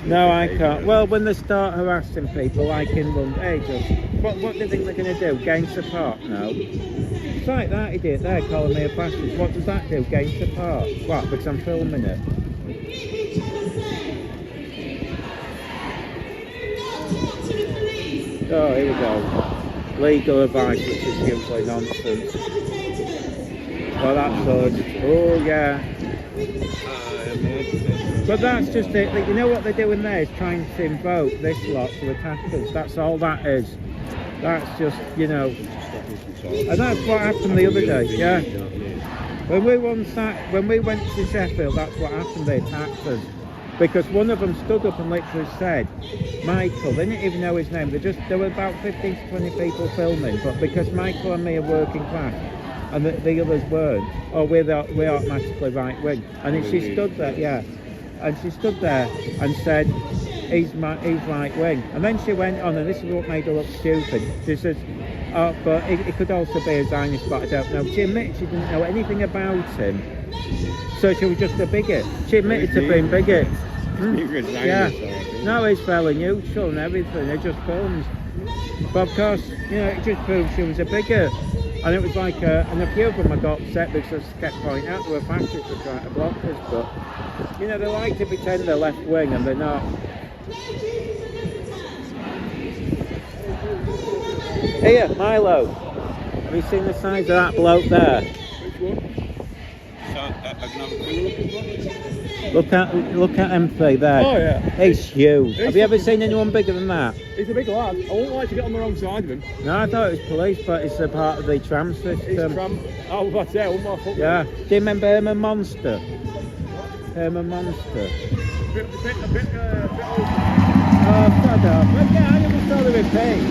No, I can't. Well, when they start harassing people, like in London, hey, just what do you think they're going to do? Gain support? No. It's like that idiot there calling me a fascist. What does that do? Gain support? What? Because I'm filming it. Oh, here we go. Legal advice, which is simply nonsense. Well, that's good. Oh, yeah. But that's just it. You know what they're doing there is trying to invoke this lot to attack us. That's all that is. That's just, you know. And that's what happened the other day, yeah. When we went to Sheffield, that's what happened. They attacked us. Because one of them stood up and literally said, Michael, they didn't even know his name. There were about 15 to 20 people filming, but because Michael and me are working class, and the others weren't, we're automatically right wing. And she stood there, yeah. And she stood there and said, he's right wing. And then she went on, and this is what made her look stupid. She says, oh, but it could also be a Zionist, but I don't know. She admitted she didn't know anything about him. So she was just a bigot. She admitted to being bigot. Yeah. No, he's fairly neutral and everything. It just films. But of course, you know, it just proved she was a bigot. And it was like, and a few of them I got upset because I kept pointing out they were fascists for trying to block us. But, you know, they like to pretend they're left wing and they're not. Here, Milo. Have you seen the size of that bloke there? Which one? Look at M3 there. Oh yeah. He's huge. Have you ever seen anyone bigger than that? He's a big lad. I wouldn't like to get on the wrong side of him. No, I thought it was police, but it's a part of the tram system. It's tram. Oh, that's it. One more foot. Yeah. Do you remember Herman Monster? Herman Monster. A bit old. Oh, shut up. Well, yeah, I never saw the repeat.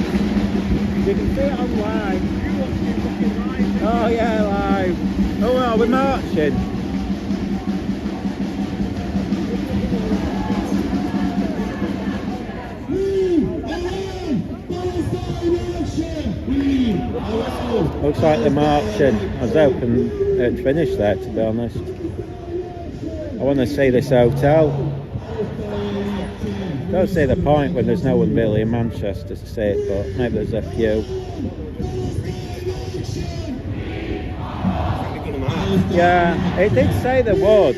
You can see it online. You watched it fucking live. Oh yeah, live. Oh, well, we're marching. Looks like they're marching. I was hoping it'd finish there, to be honest. I want to see this hotel. Don't see the point when there's no one really in Manchester to see it, but maybe there's a few. Yeah, it did say there would.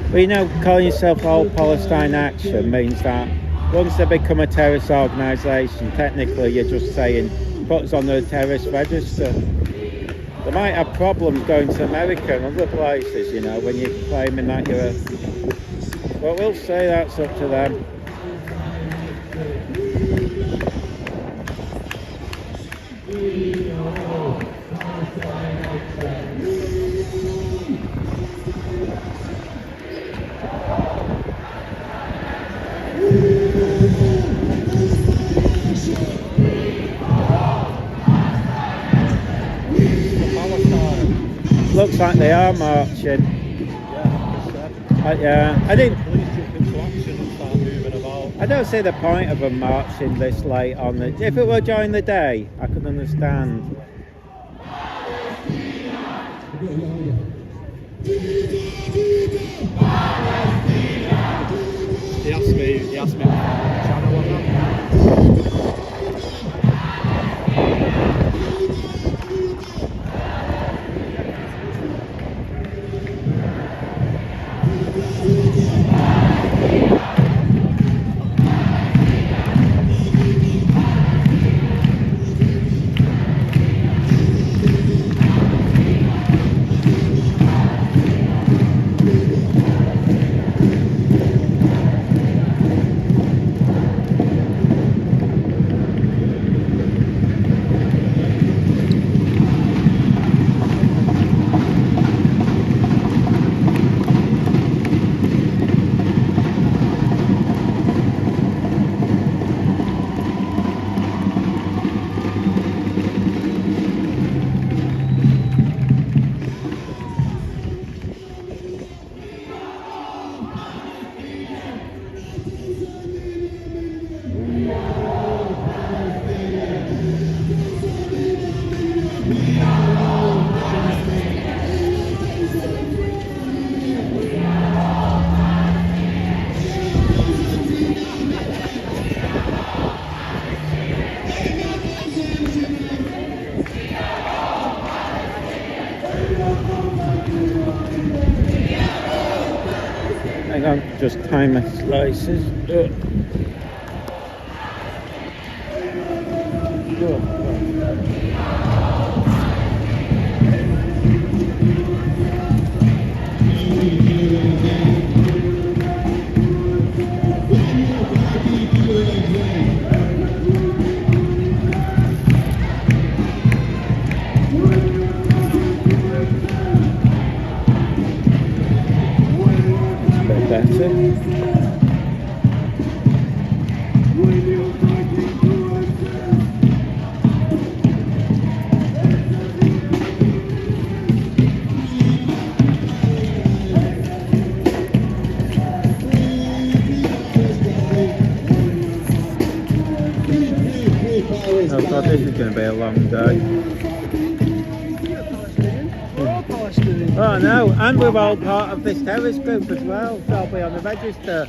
Well, you know, calling yourself All Palestine Action means that once they become a terrorist organisation, technically you're just saying, put us on the terrorist register. They might have problems going to America and other places, you know, when you're claiming that you're a... But we'll say that's up to them. Looks like they are marching. Yeah, I didn't. I don't see the point of them marching this late on the. If it were during the day, I could understand. He asked me channel on that. Hang on, just time my slices. Oh god, this is going to be a long day. Oh no, and we're all part of this terrorist group as well, so I'll be on the register.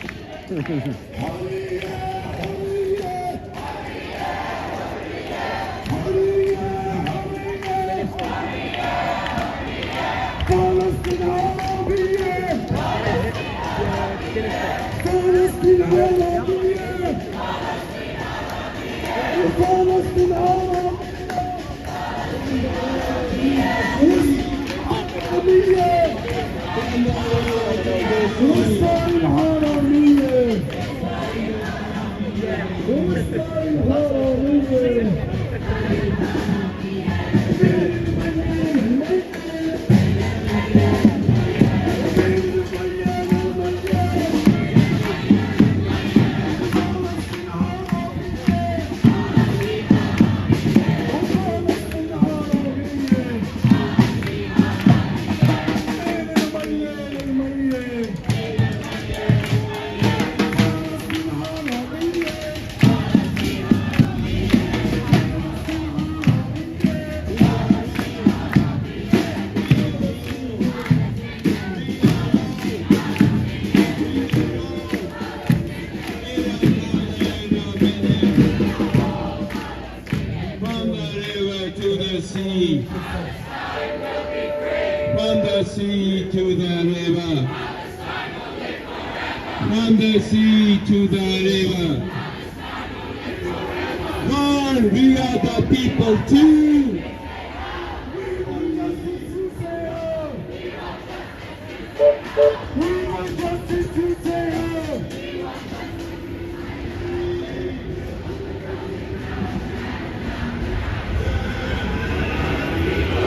river to the sea. From the sea to the river. From the sea to the river. One, we are the people too.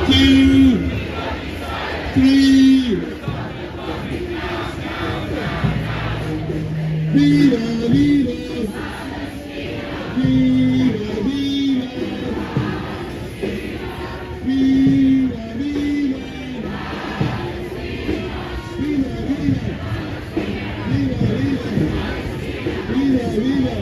Two, three. Viva, viva. Viva, viva. Viva, viva. Viva, viva. Viva, viva. Viva, viva.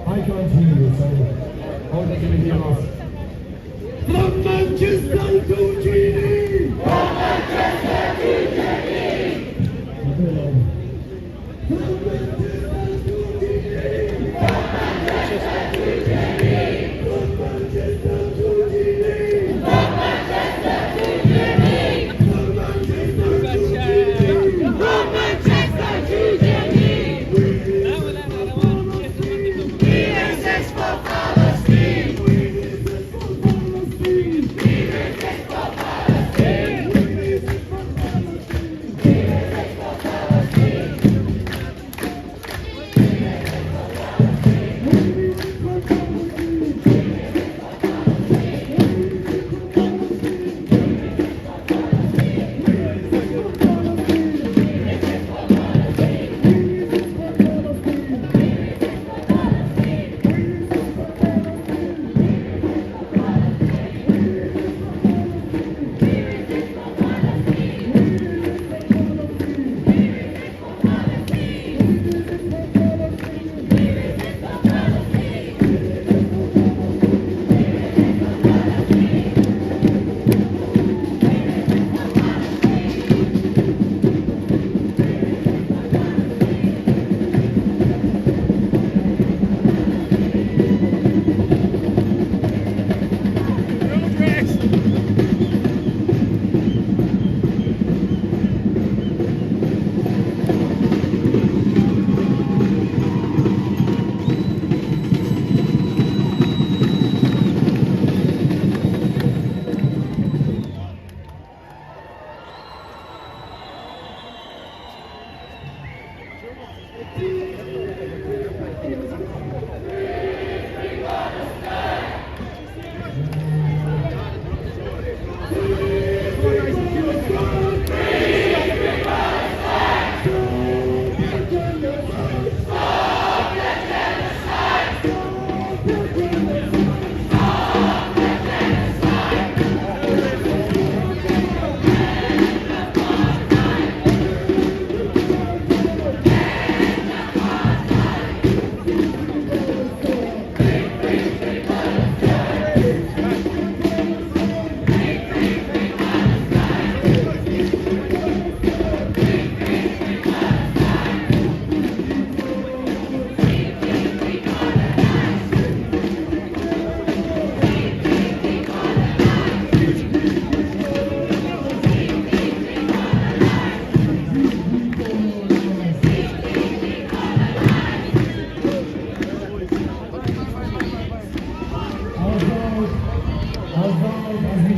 I can't hear you, so how are they going to hear us? From Manchester to Genie! From Manchester to Genie! From Manchester to Genie! From Manchester to Genie! From Manchester to Genie! From Manchester to Genie! From Manchester to Genie! For Palestine! We resist for Palestine! We resist for Palestine! Palestine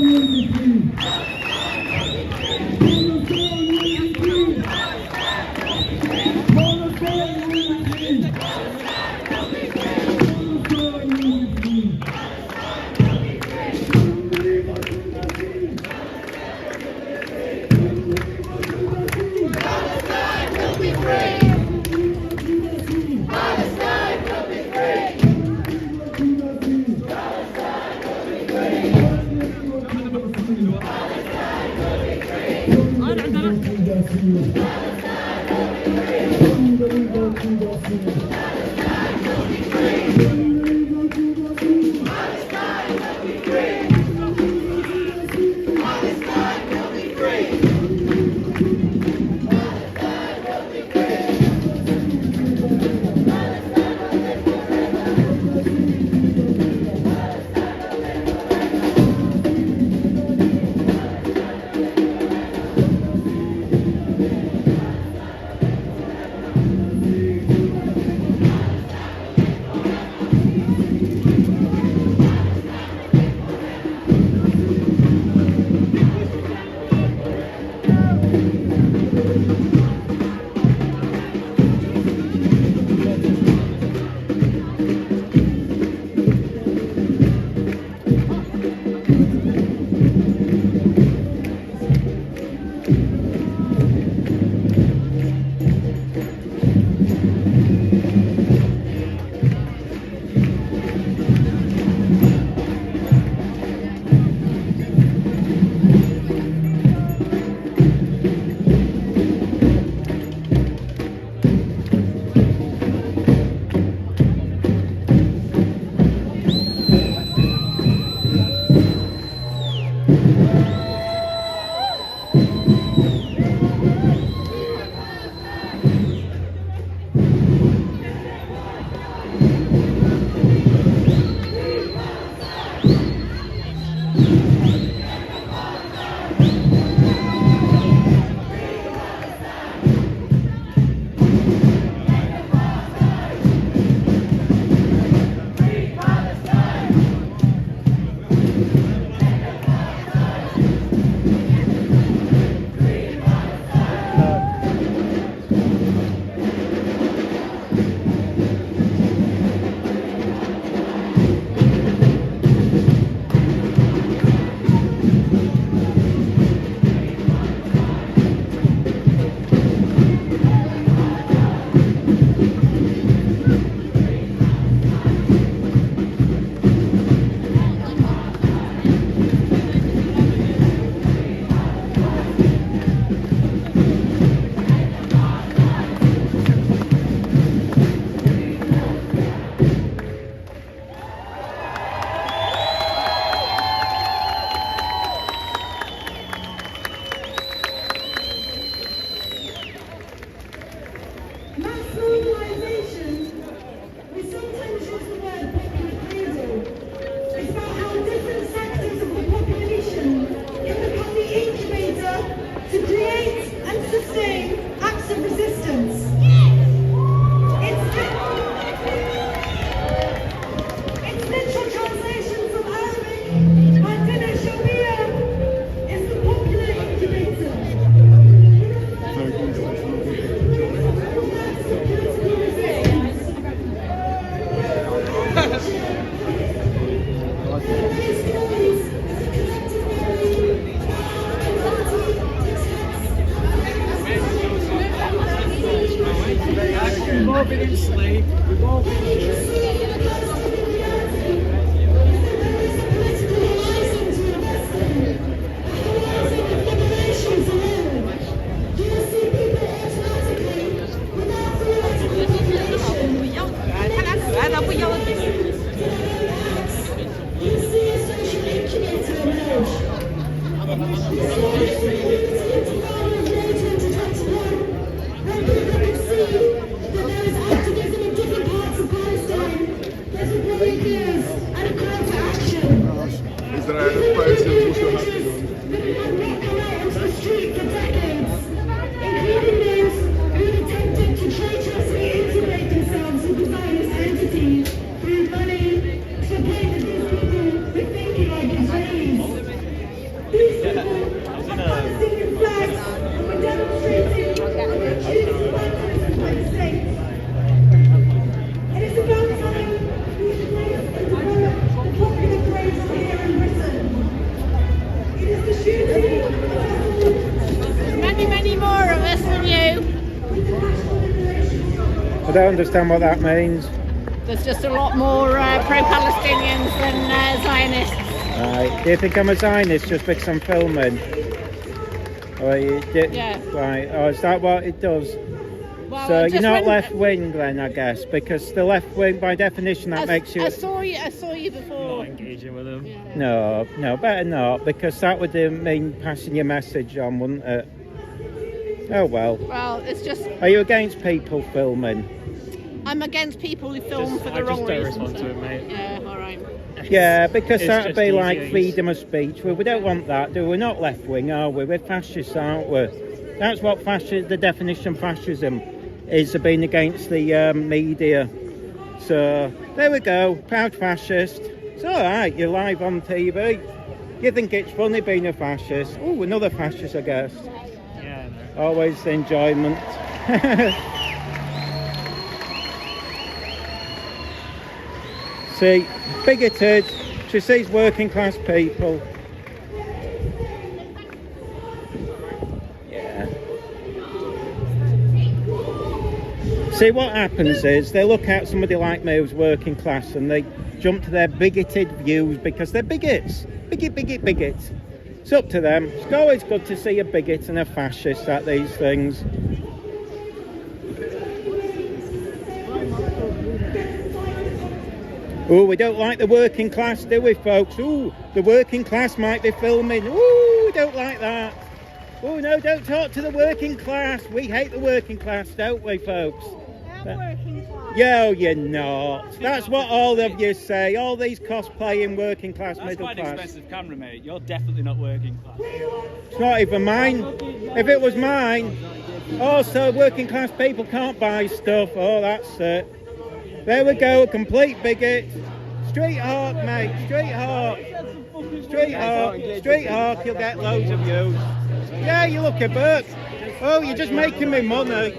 will be free. Many more of us than you. I don't understand what that means. There's just a lot more pro-Palestinians than Zionists. Right. Do you think I'm a Zionist just because I'm filming? Or Yeah. Right. Oh, is that what it does? Well, So just you're not when- left wing then, I guess, because the left wing, by definition, that makes you. I saw you before. Engaging with them. No, better not, because that would mean passing your message on, wouldn't it? Oh well. Well, it's just Are you against people filming? I'm against people who film for the wrong don't reasons. respond to it, mate. Yeah, all right. Yeah, because It's that'd just be like easy. freedom of speech. We don't want that, do we? We're not left wing, are we? We're fascists, aren't we? That's what the definition of fascism is, being against the media. So there we go, proud fascist. It's all right. You're live on TV. You think it's funny being a fascist? Oh, another fascist, I guess. Yeah, Always enjoyment. See, bigoted. She sees working class people. Yeah. See, what happens is they look at somebody like me who's working class and they jump to their bigoted views because they're bigots. Bigots. It's up to them. It's always good to see a bigot and a fascist at these things. Oh, we don't like the working class, do we, folks? Oh, the working class might be filming. Oh, we don't like that. Oh, no, don't talk to the working class. We hate the working class, don't we, folks? Yeah, oh, you're not. That's what all of you say. All these cosplaying working class, That's middle quite class. an expensive camera, mate. You're definitely not working class. It's not even mine. If it was mine. Also, working class people can't buy stuff. Oh, that's it. There we go, a complete bigot. Street hawk, mate. Street hawk. Street hawk. You'll get loads of views. Yeah, you look a bit. Oh, you're just making me money.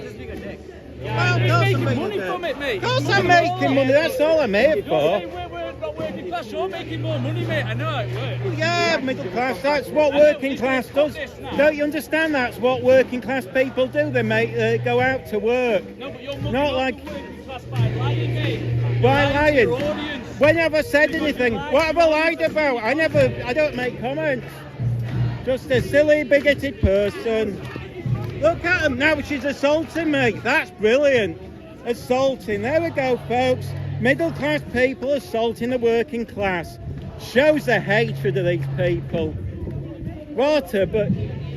Yeah, Well, you're making I'm money from it, mate. Of course I'm making money. That's all I'm here for. We're not working class. You're making more money, mate. I know how it works. Yeah, middle class. That's what working class does. Don't you understand? That's what working class people do. They go out to work. No, but you're mucking Not off like. the working class by lying, mate. Why You're lying? to your audience. When have I said anything? What have I lied about? I don't make comments. Just a silly, bigoted person. Look at him, now she's assaulting me. That's brilliant. Assaulting, there we go, folks. Middle class people assaulting the working class. Shows the hatred of these people. Water, but,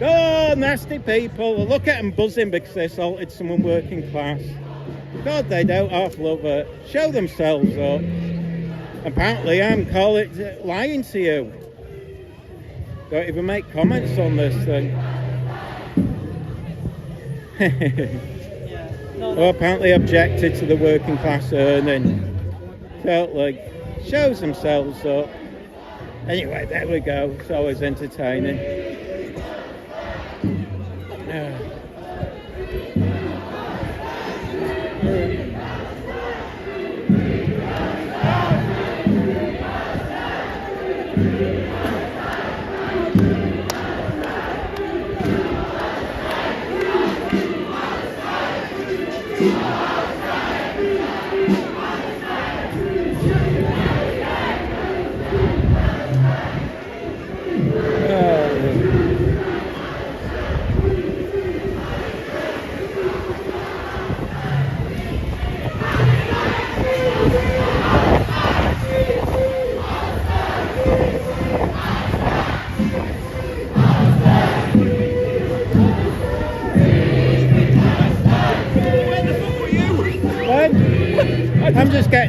oh, nasty people. Look at them buzzing because they assaulted someone working class. God, they don't half love it. Show themselves up. Apparently, I'm lying to you. Don't even make comments on this thing. Well, apparently objected to the working class earning. Felt like shows themselves up. Anyway, there we go. It's always entertaining.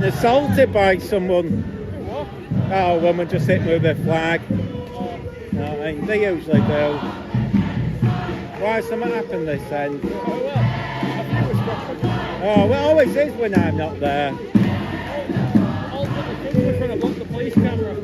assaulted by someone. Oh, a woman just hit me with a flag. No, I mean, they usually do. Why something happened this end? Oh, well, it always is when I'm not there. We're trying to block the police camera.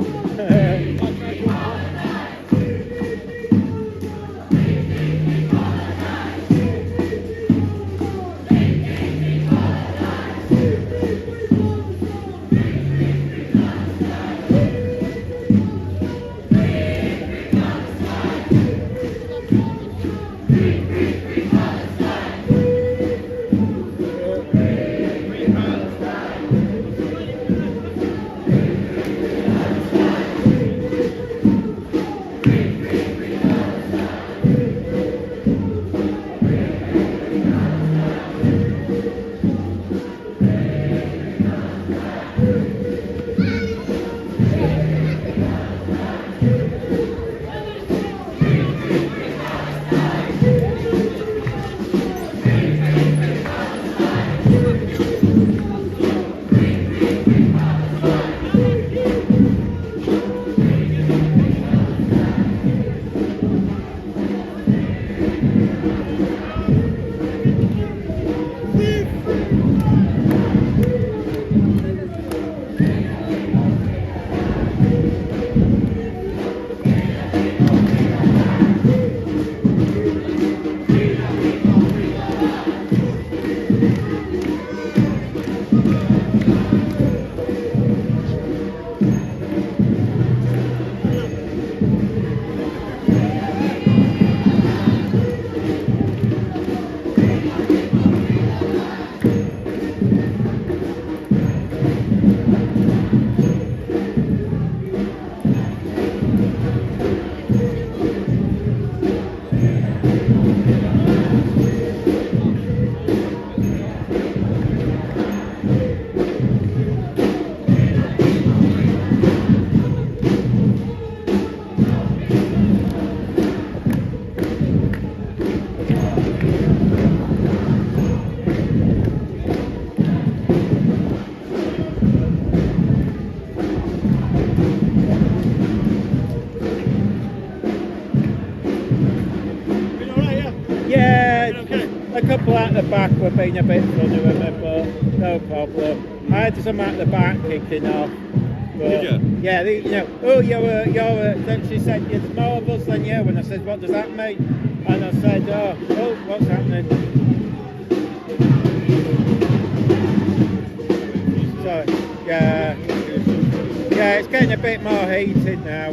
A couple at the back were being a bit funny with me, but no problem. I had some at the back kicking off. But, did you? Yeah, you know, oh, then she said, there's more of us than you. And I said, what does that mean? And I said, oh, what's happening? So, yeah, it's getting a bit more heated now.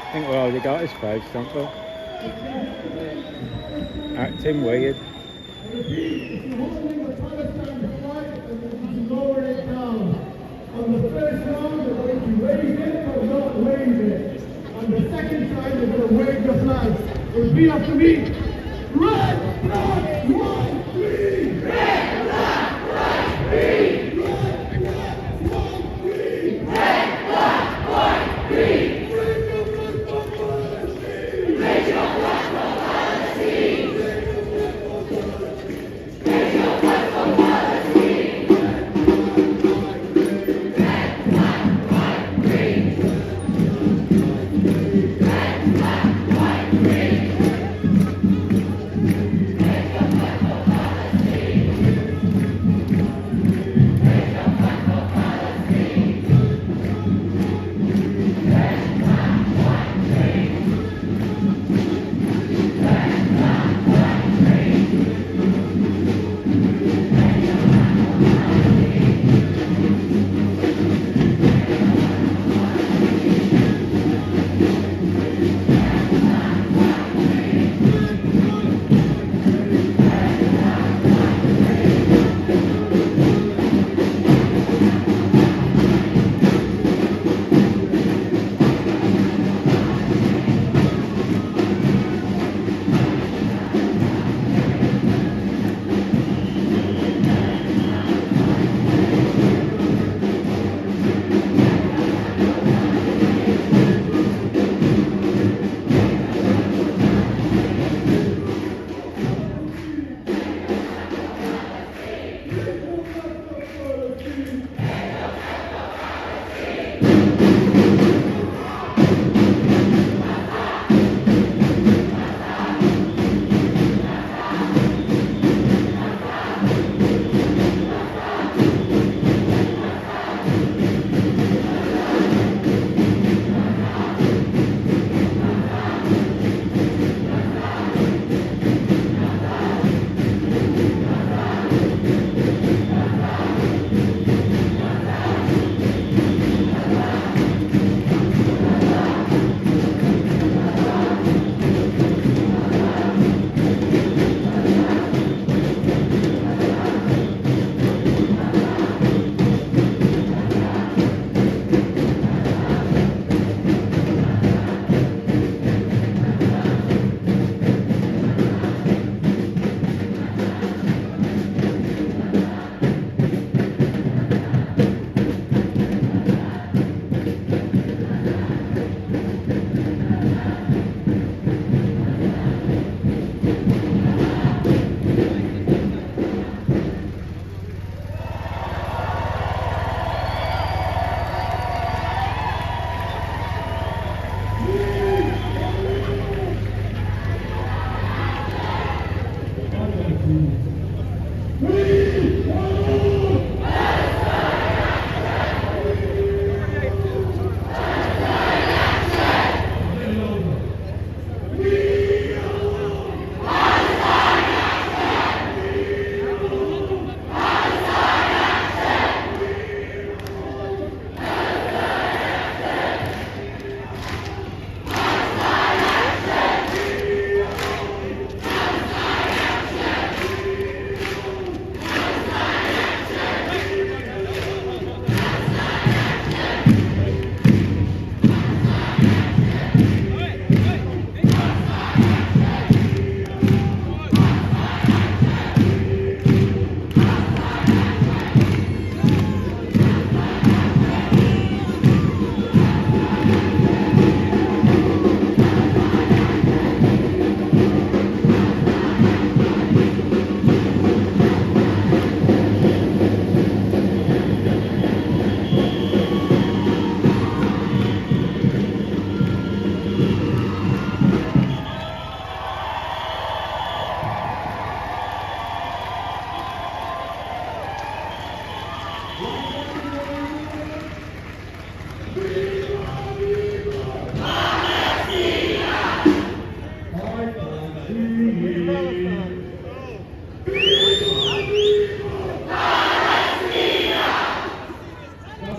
I think we already got his face, don't we? Acting weird. On the first round, they're going to raise it or not raise it. On the second time, they're going to wave the flag. Repeat after me. Red, black, white, green. Red, black, white, green. Red, black, white, green. Red, black, white, green. Raise your flag for Palestine. Raise your flag for Palestine. Raise your flag for Palestine.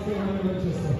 Palestine and Manchester.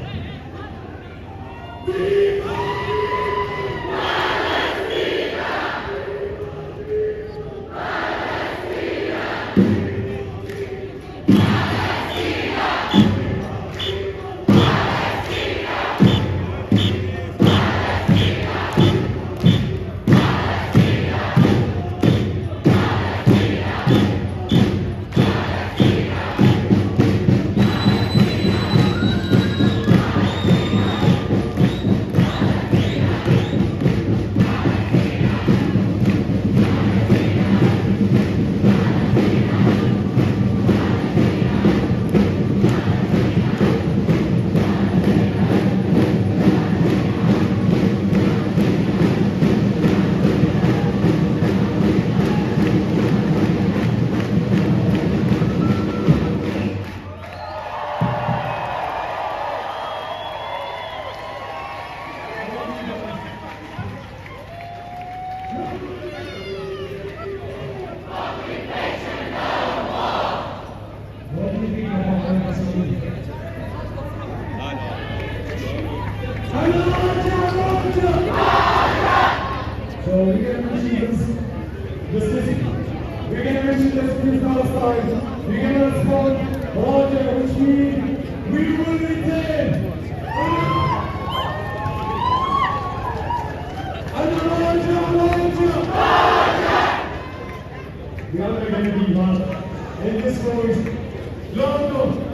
So we're going to receive this free Palestine. We're going to respond order, which means we will retain. We are going to be in this moment. London.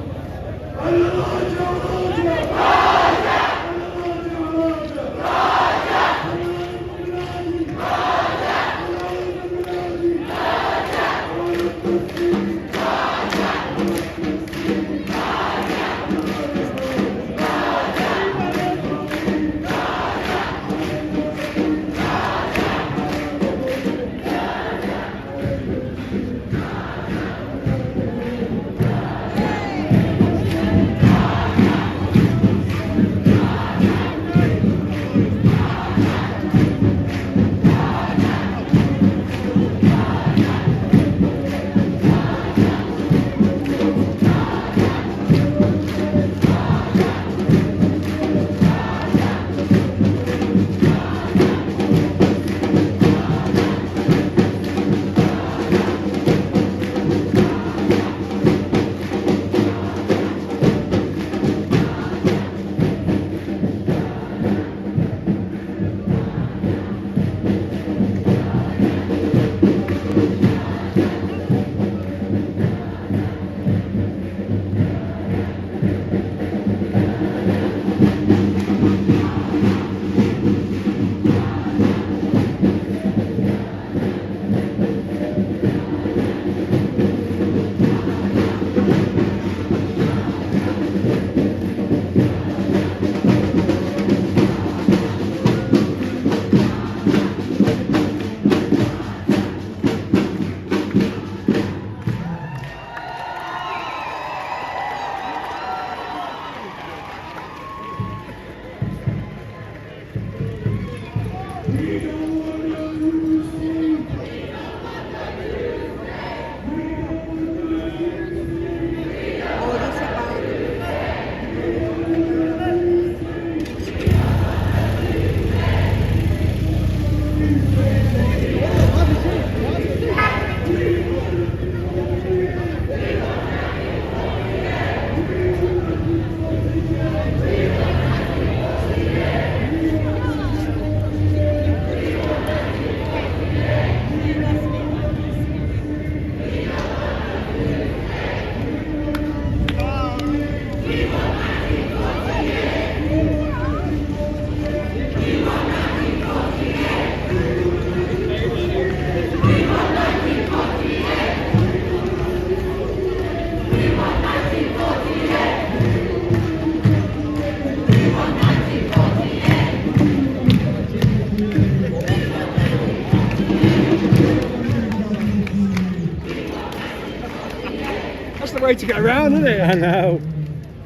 That's the way to get around, isn't it? I know.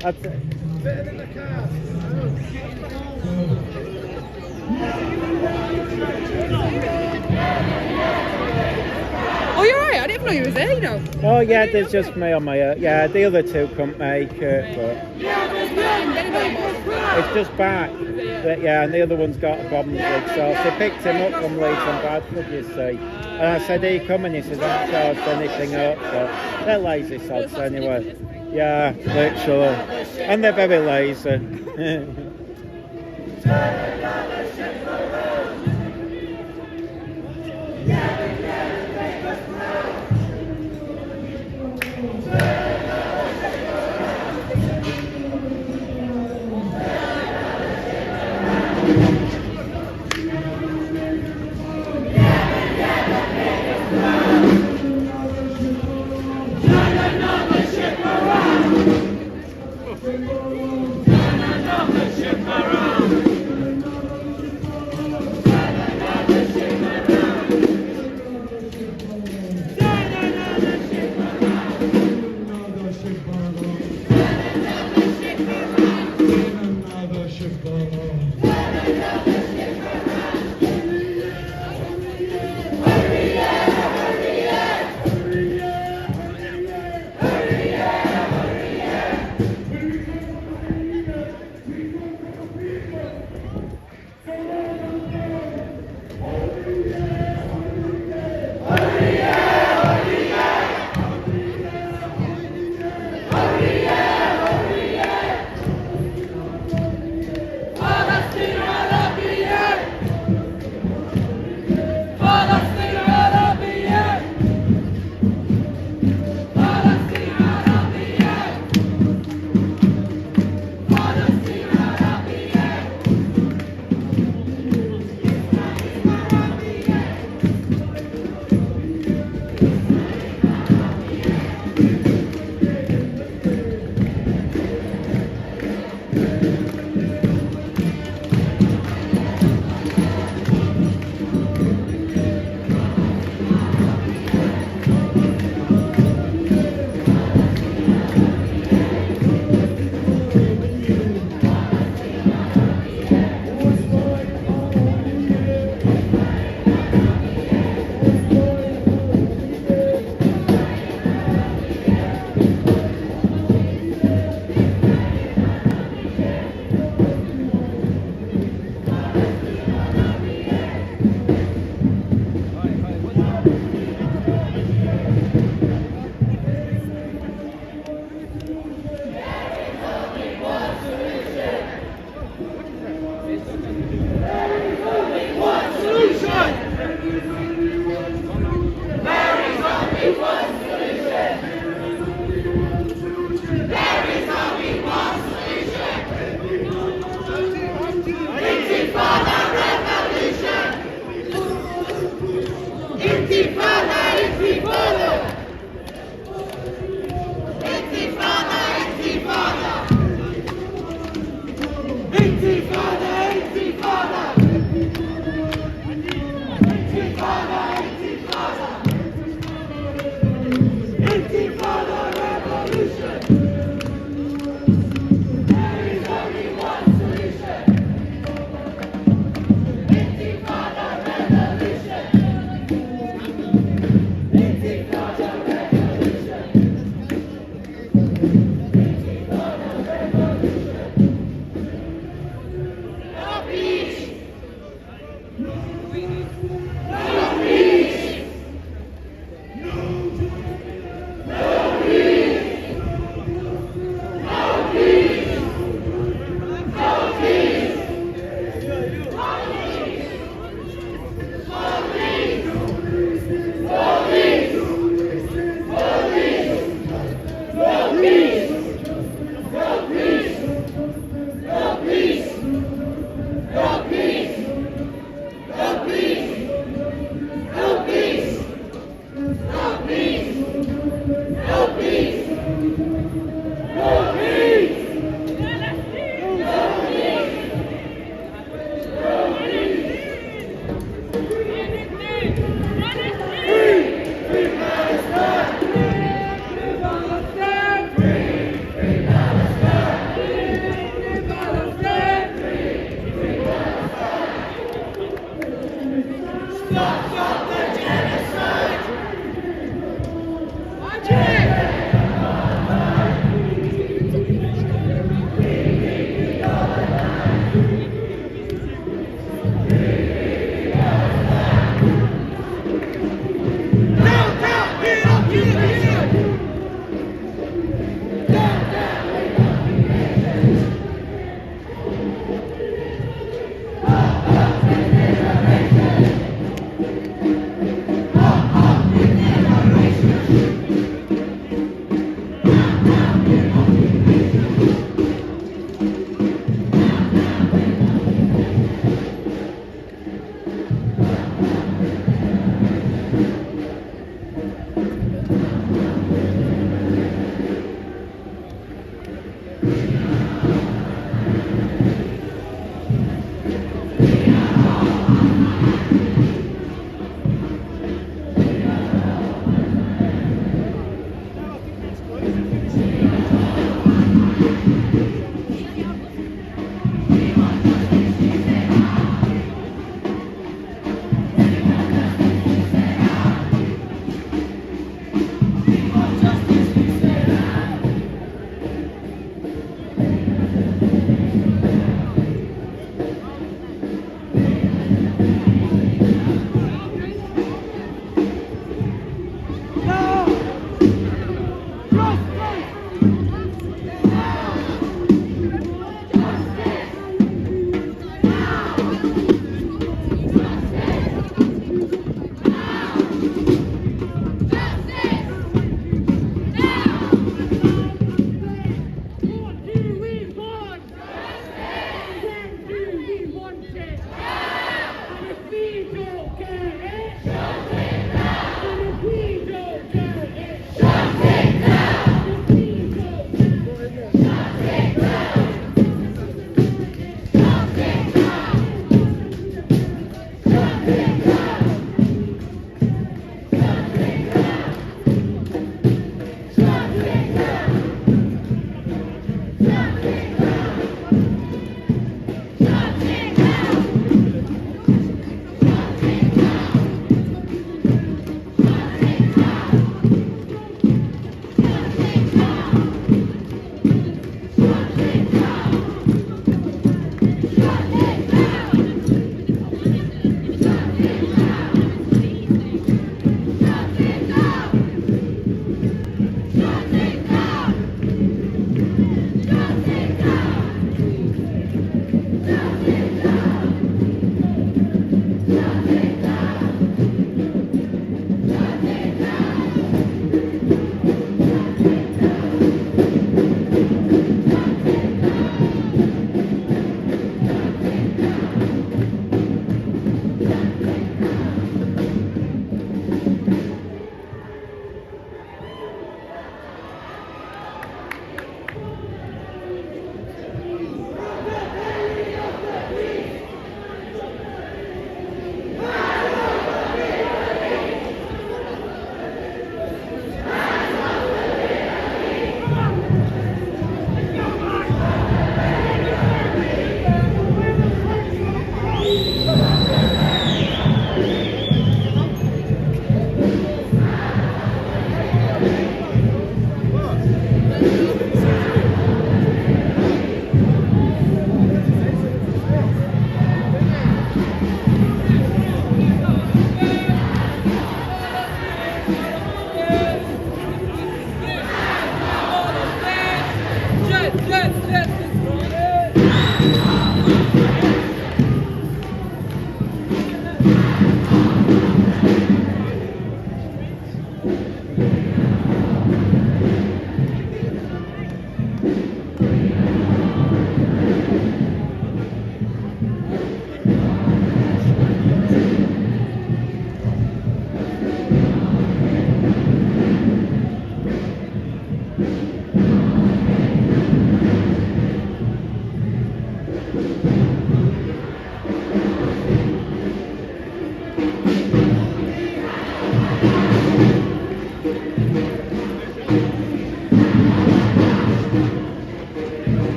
That's it. Oh, you're right. I didn't know you was there, you know. Oh yeah, there's just me on my yeah, the other two couldn't make it, but It's just back. But yeah, and the other one's got a problem with exhaust. They picked him up from Leeds and Bradford, you see. And I said, "Are you coming?" He says, "I haven't charged anything up." But they're lazy sods anyway. Yeah, literally. And they're very lazy.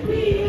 We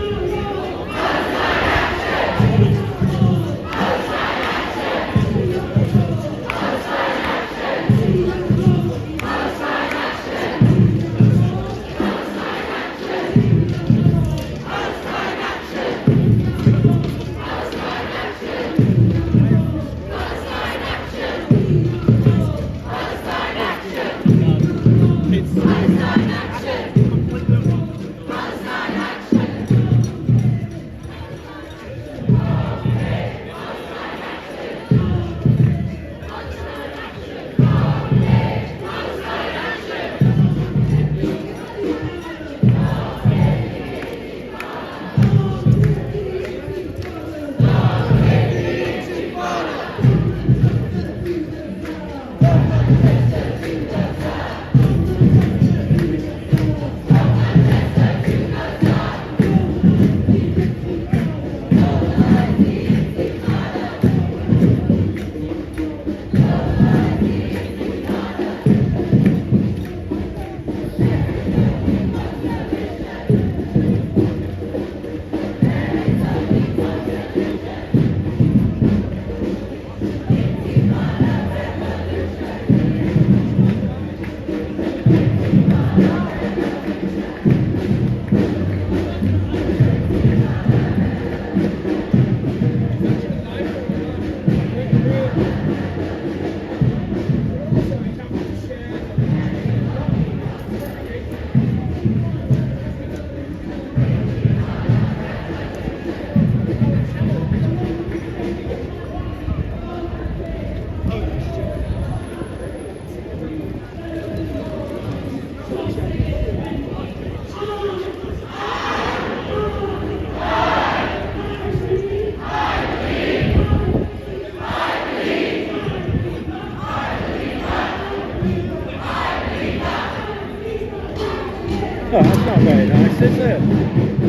is it?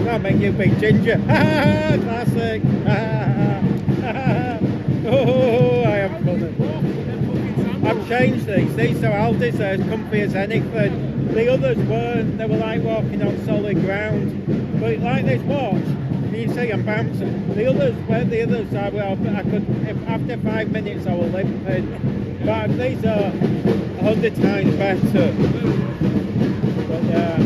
That make you big ginger. Classic. Oh, I am funny. I've changed these. These are Aldi's, they're as comfy as anything. The others weren't. They were like walking on solid ground. But like this watch, you see I'm bouncing. The others, I could, after 5 minutes I will limping. But these are 100 times better. But yeah.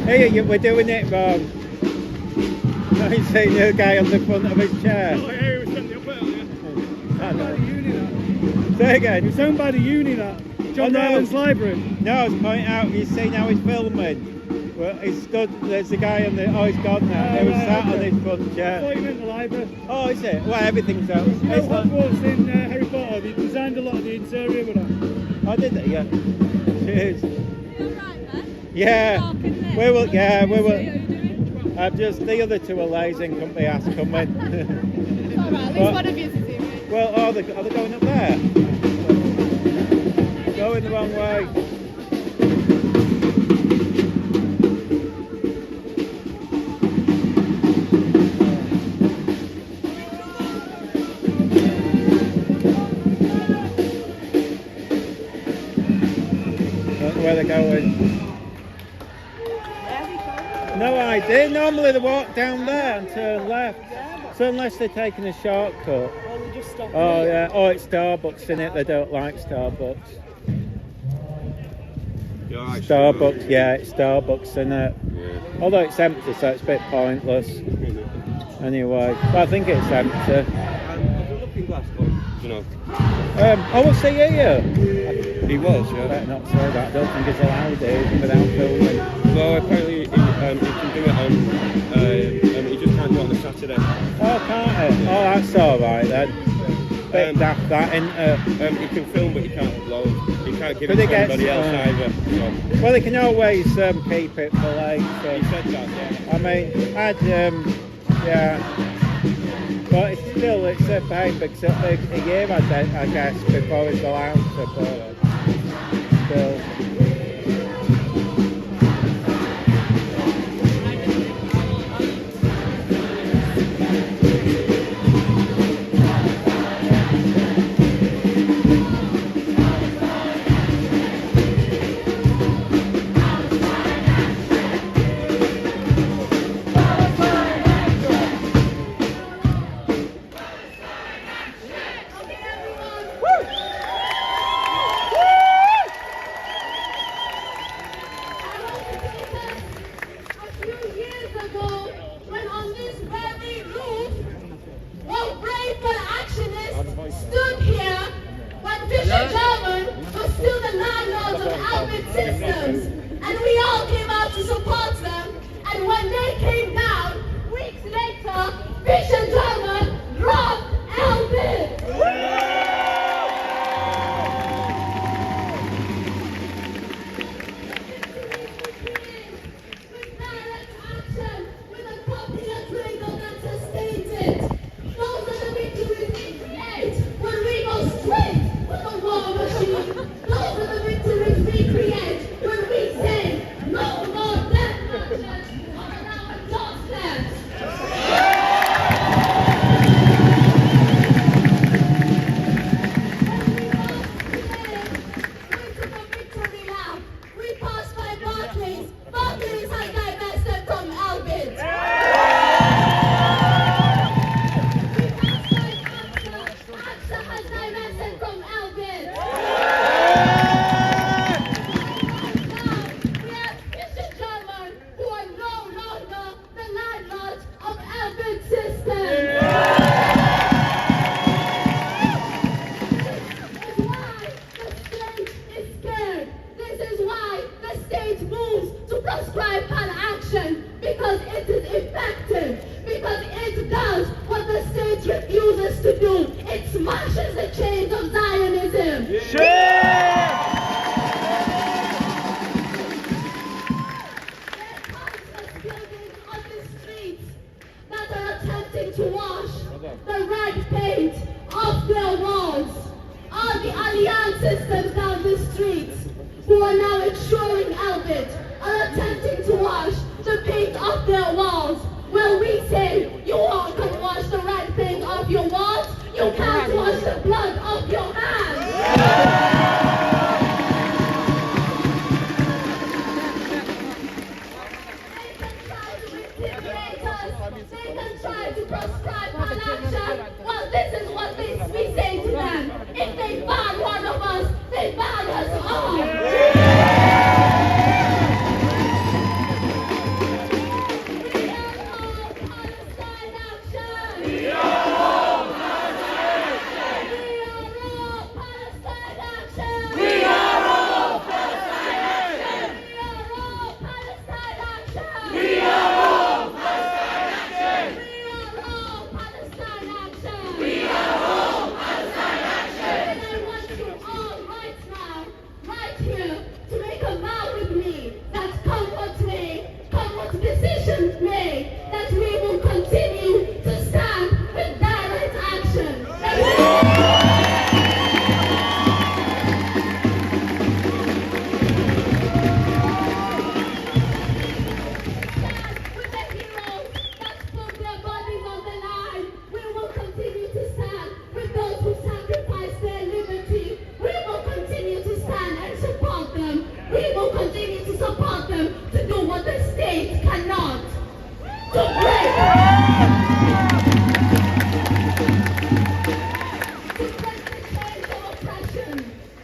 Hey, we're doing it wrong. No, he's saying the guy on the front of his chair. Oh, yeah, he was sent up earlier. Say again. He was owned by the uni, that. John Ryland's library. No, I was pointing out, you've seen how he's filming. Well, he stood, there's the guy on the, oh, he's gone now. He was sat on his front chair. I thought you meant the library. Oh, is it? Well, everything's out. You know Hogwarts in Harry Potter, they designed a lot of the interior with that. Oh, did they? Yeah. Cheers. Yeah. We will, yeah, we will. Just, the other two are lazy and couldn't be asked to come in. Alright, at least one of you is doing it. Well, are they going up there? Going the wrong way. they're going. No idea. Normally they walk down there and turn left. So unless they're taking a shortcut. Oh yeah. Oh, it's Starbucks in it. They don't like Starbucks. Starbucks, yeah, it's Starbucks in it. Yeah. Although it's empty, so it's a bit pointless. Anyway, but I think it's empty. Was the looking glass on? Do you know? Oh, was he here? He was, yeah. I better not say that. I don't think it's allowed here, even without filming. Well, apparently he can do it on. He just can't do it on a Saturday. Oh, can't it? Oh, that's all right then. Bit daft that, isn't he can film, but he can't upload. He can't give it to anybody else either. So. Well, they can always keep it for later. He said that, yeah. I mean, yeah. But it's still, it's a pain because it'll be a year, I guess, before it's allowed to, but still. stood here when Bishop German was still the landlords of Albert Systems, and we all came out to support them. And when they came down, weeks later, Bishop German dropped Albert.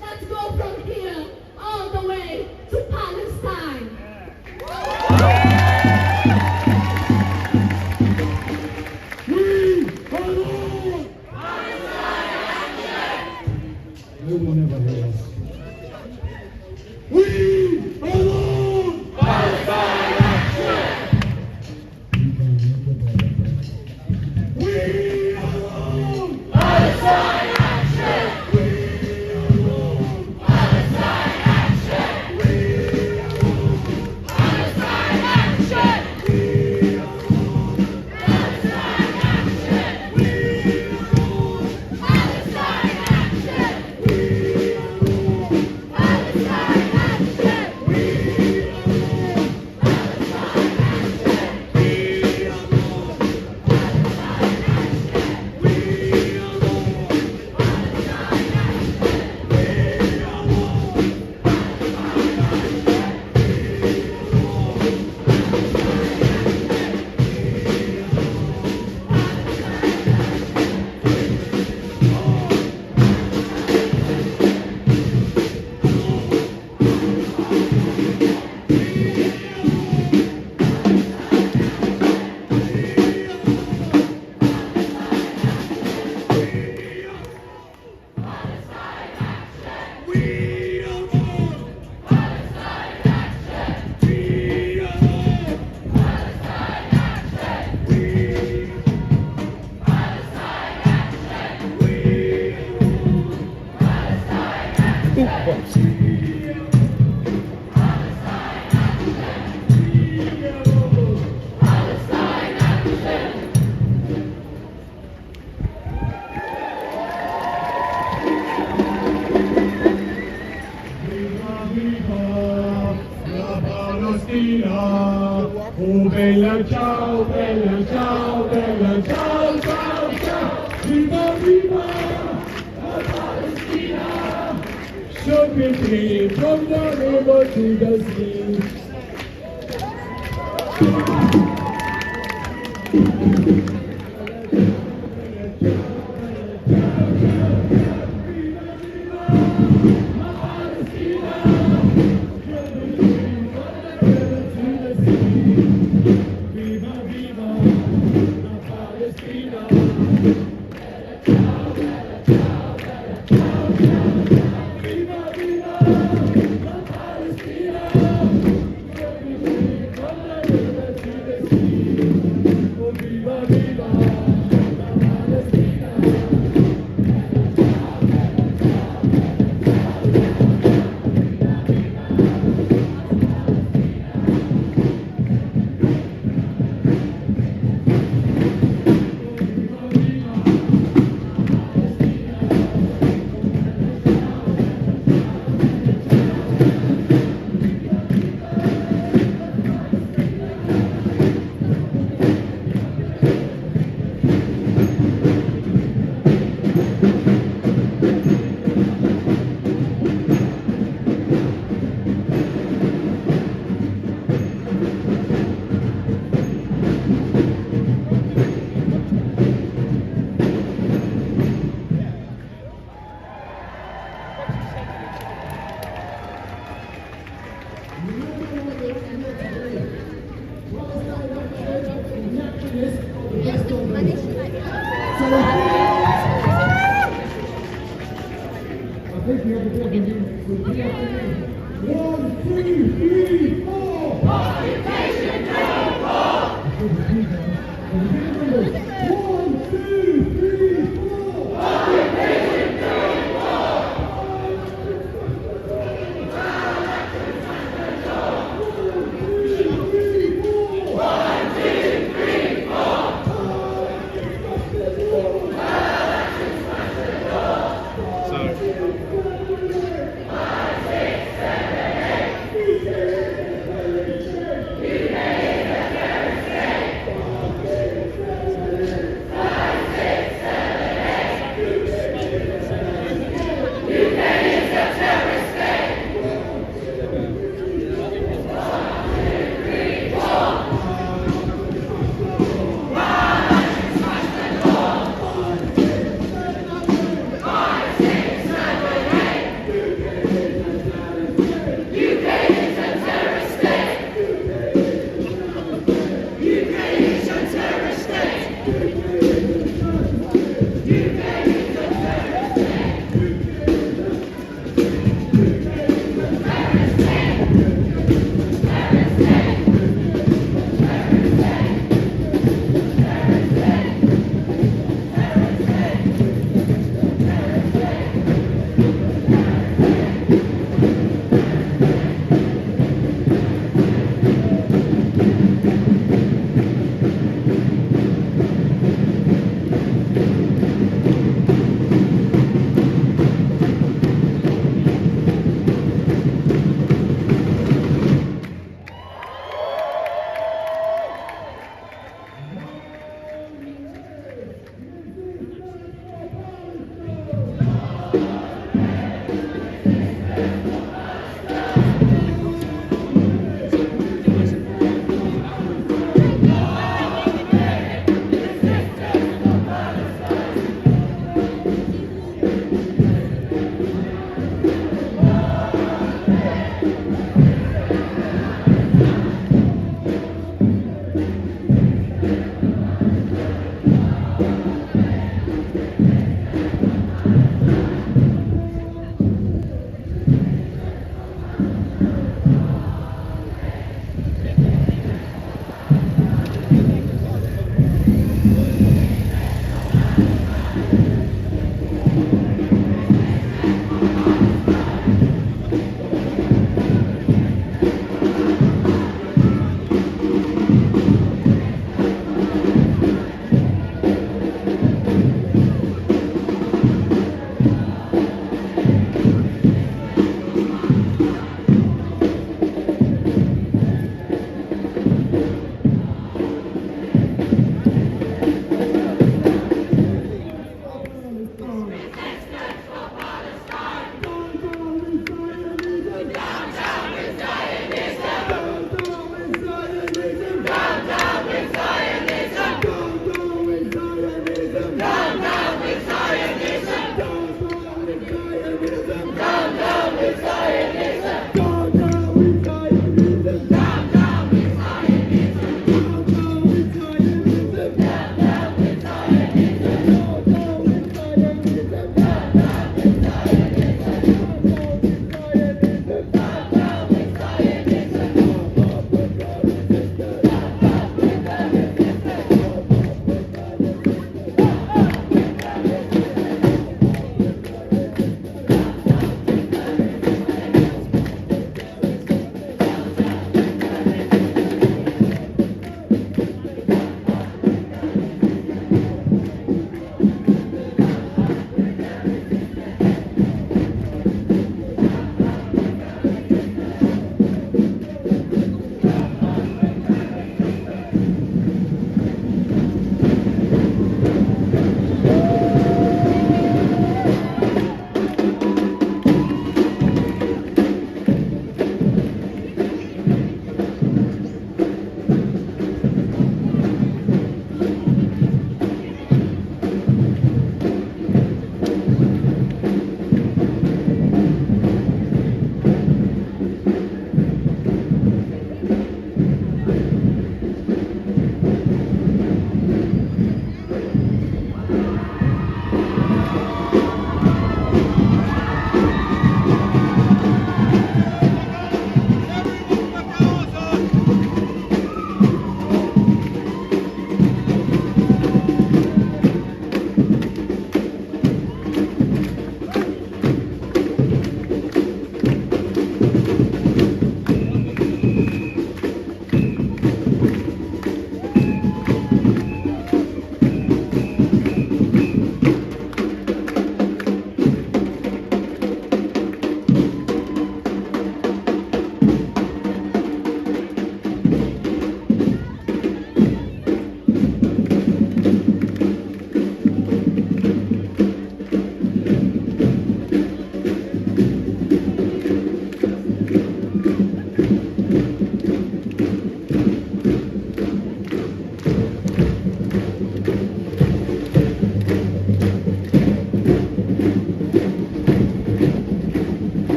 Let's go from here all the way to Palestine. They will never hear us. Oh, bella ciao, bella ciao, bella ciao, ciao, ciao. Viva, viva, la Palestina. Show me free from the river to the sea.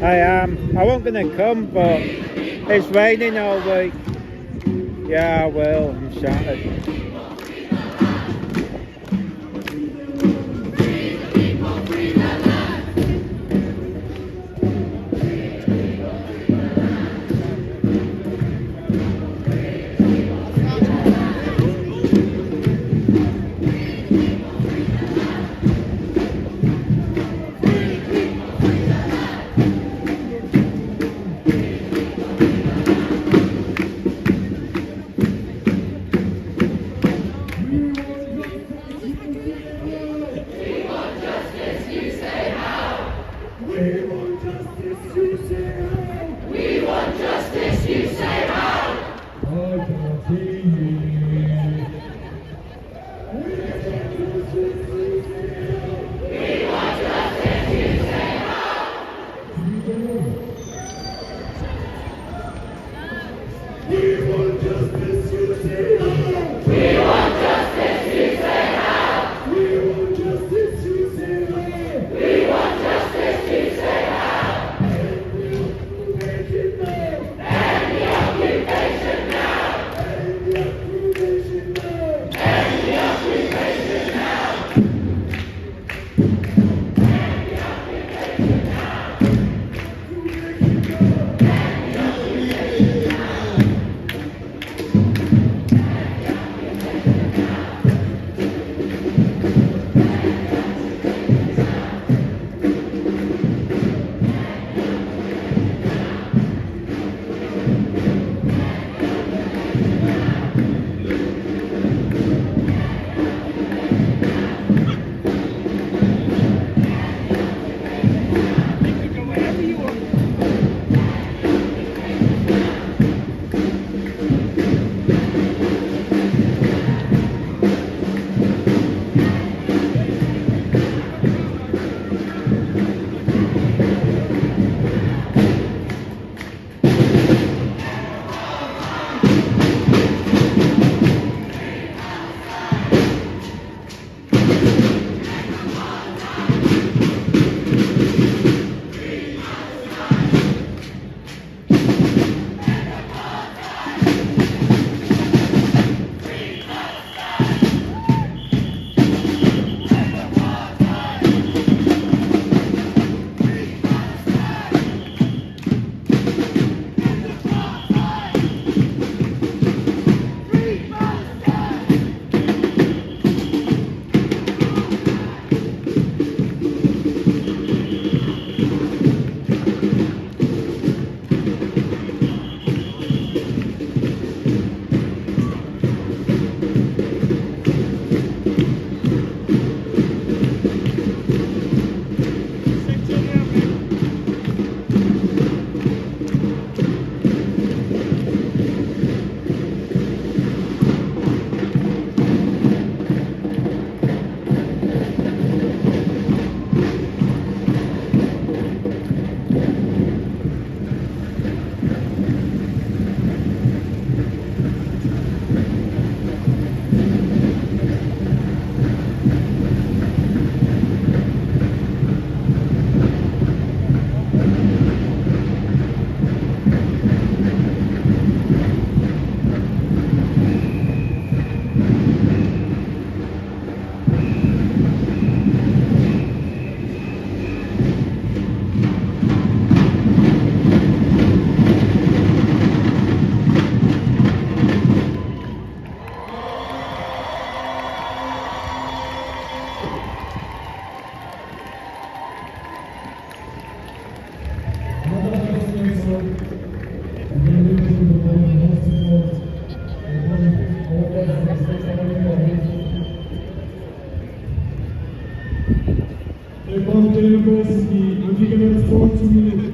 I am. I wasn't going to come, but it's raining all week. Yeah, I will. I'm shattered. University, and we're going to respond to me.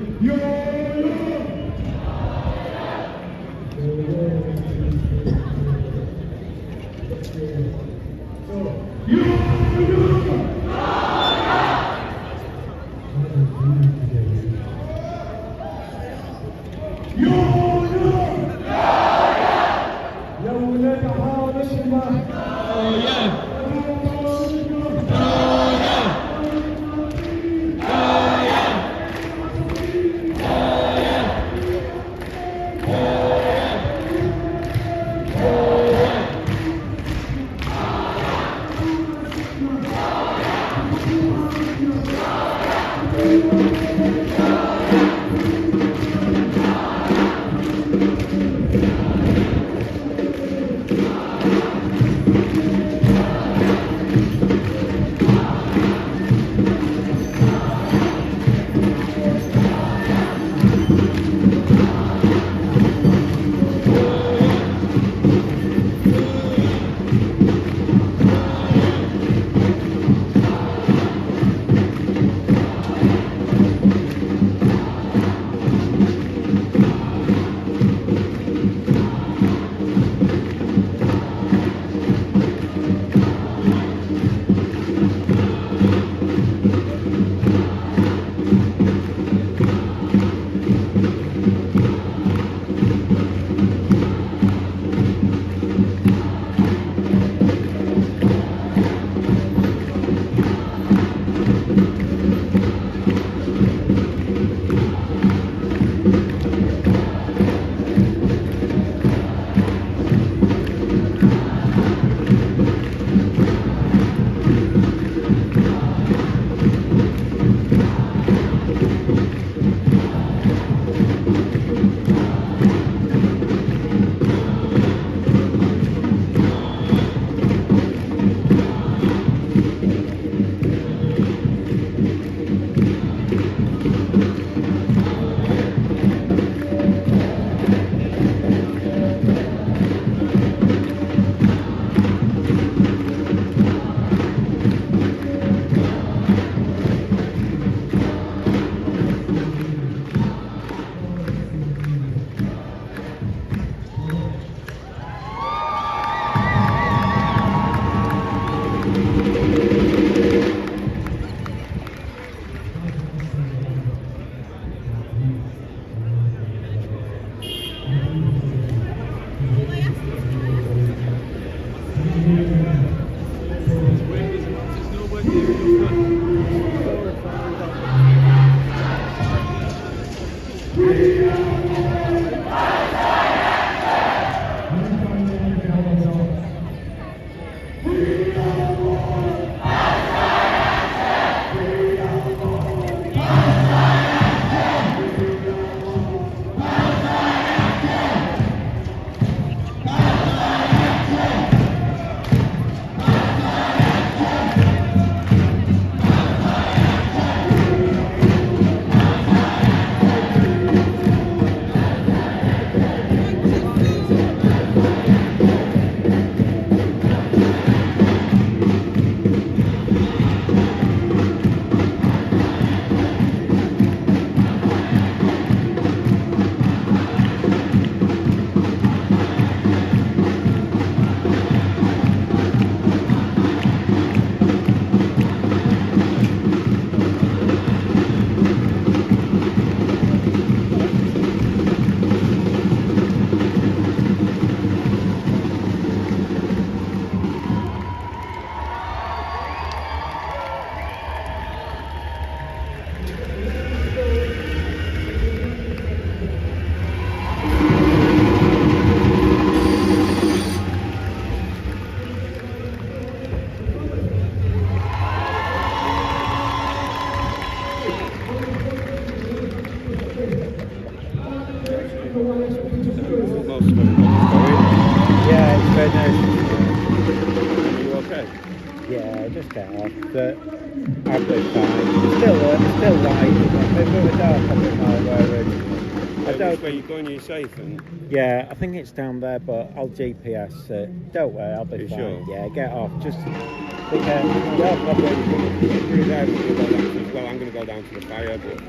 Most of everybody's going. Yeah, it's finished. Are you okay? Yeah, just get off. But I've been fine. It's still light. If it was dark, I'd be more worried. I don't. Where you're going, you're safe and. Yeah, I think it's down there, but I'll GPS it. Don't worry, I'll be fine. Sure? Yeah, get off. Just be careful. No problem. Through there, well, I'm going to go down to the fire, but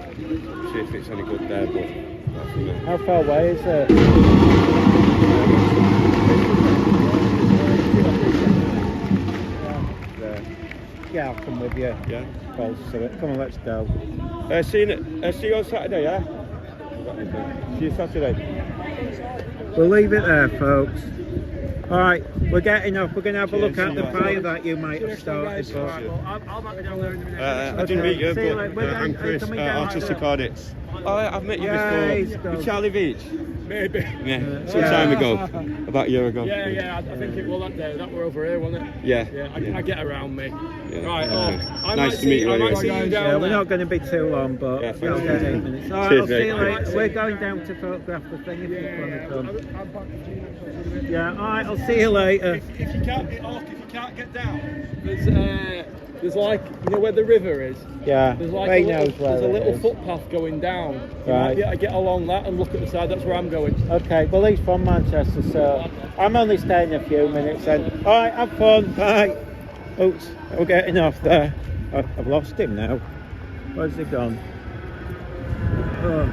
see if it's any good there. But that's for me. How far away is it? Yeah, I'll come with you. Yeah. Close to it. Come on, let's go. See you on Saturday, yeah? See you Saturday. We'll leave it there, folks. Alright, we're getting off. We're going to have a look at the fire that you might have started. I didn't meet you, but I'm Chris, Artistic Audits. Oh, I've met you before. With Charlie Beach? Maybe. Yeah, some time ago. About a year ago. Yeah, I think it was that day. That were over here, wasn't it? Yeah. I get around me. Yeah. Right, nice to meet you anyway. Yeah, we're not going to be too long, but we'll get 8 minutes. Alright, I'll see you later. We're going down to photograph the thing if you want to come. Yeah, alright, I'll see you later. If you can't get off, if you can't get down, there's like, you know where the river is? Yeah, there's like Ray a knows where there's a it little is. footpath going down. Right. I get along that and look at the side, that's where I'm going. Okay, well he's from Manchester, so I'm only staying a few minutes then. Alright, have fun, bye. Oops, we're getting off there. I've lost him now. Where's he gone? Oh,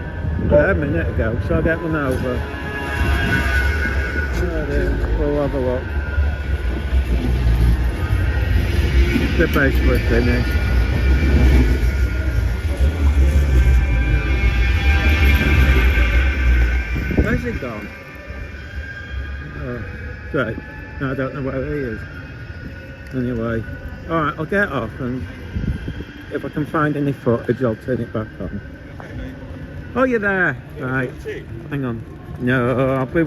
there a minute ago, so I'll get one over. Oh dear, we'll have a look. The basically finished. Where's he gone? Oh, great. No, I don't know where he is. Anyway, alright, I'll get off and if I can find any footage, I'll turn it back on. Oh, you're there? Right. Hang on. No, I'll be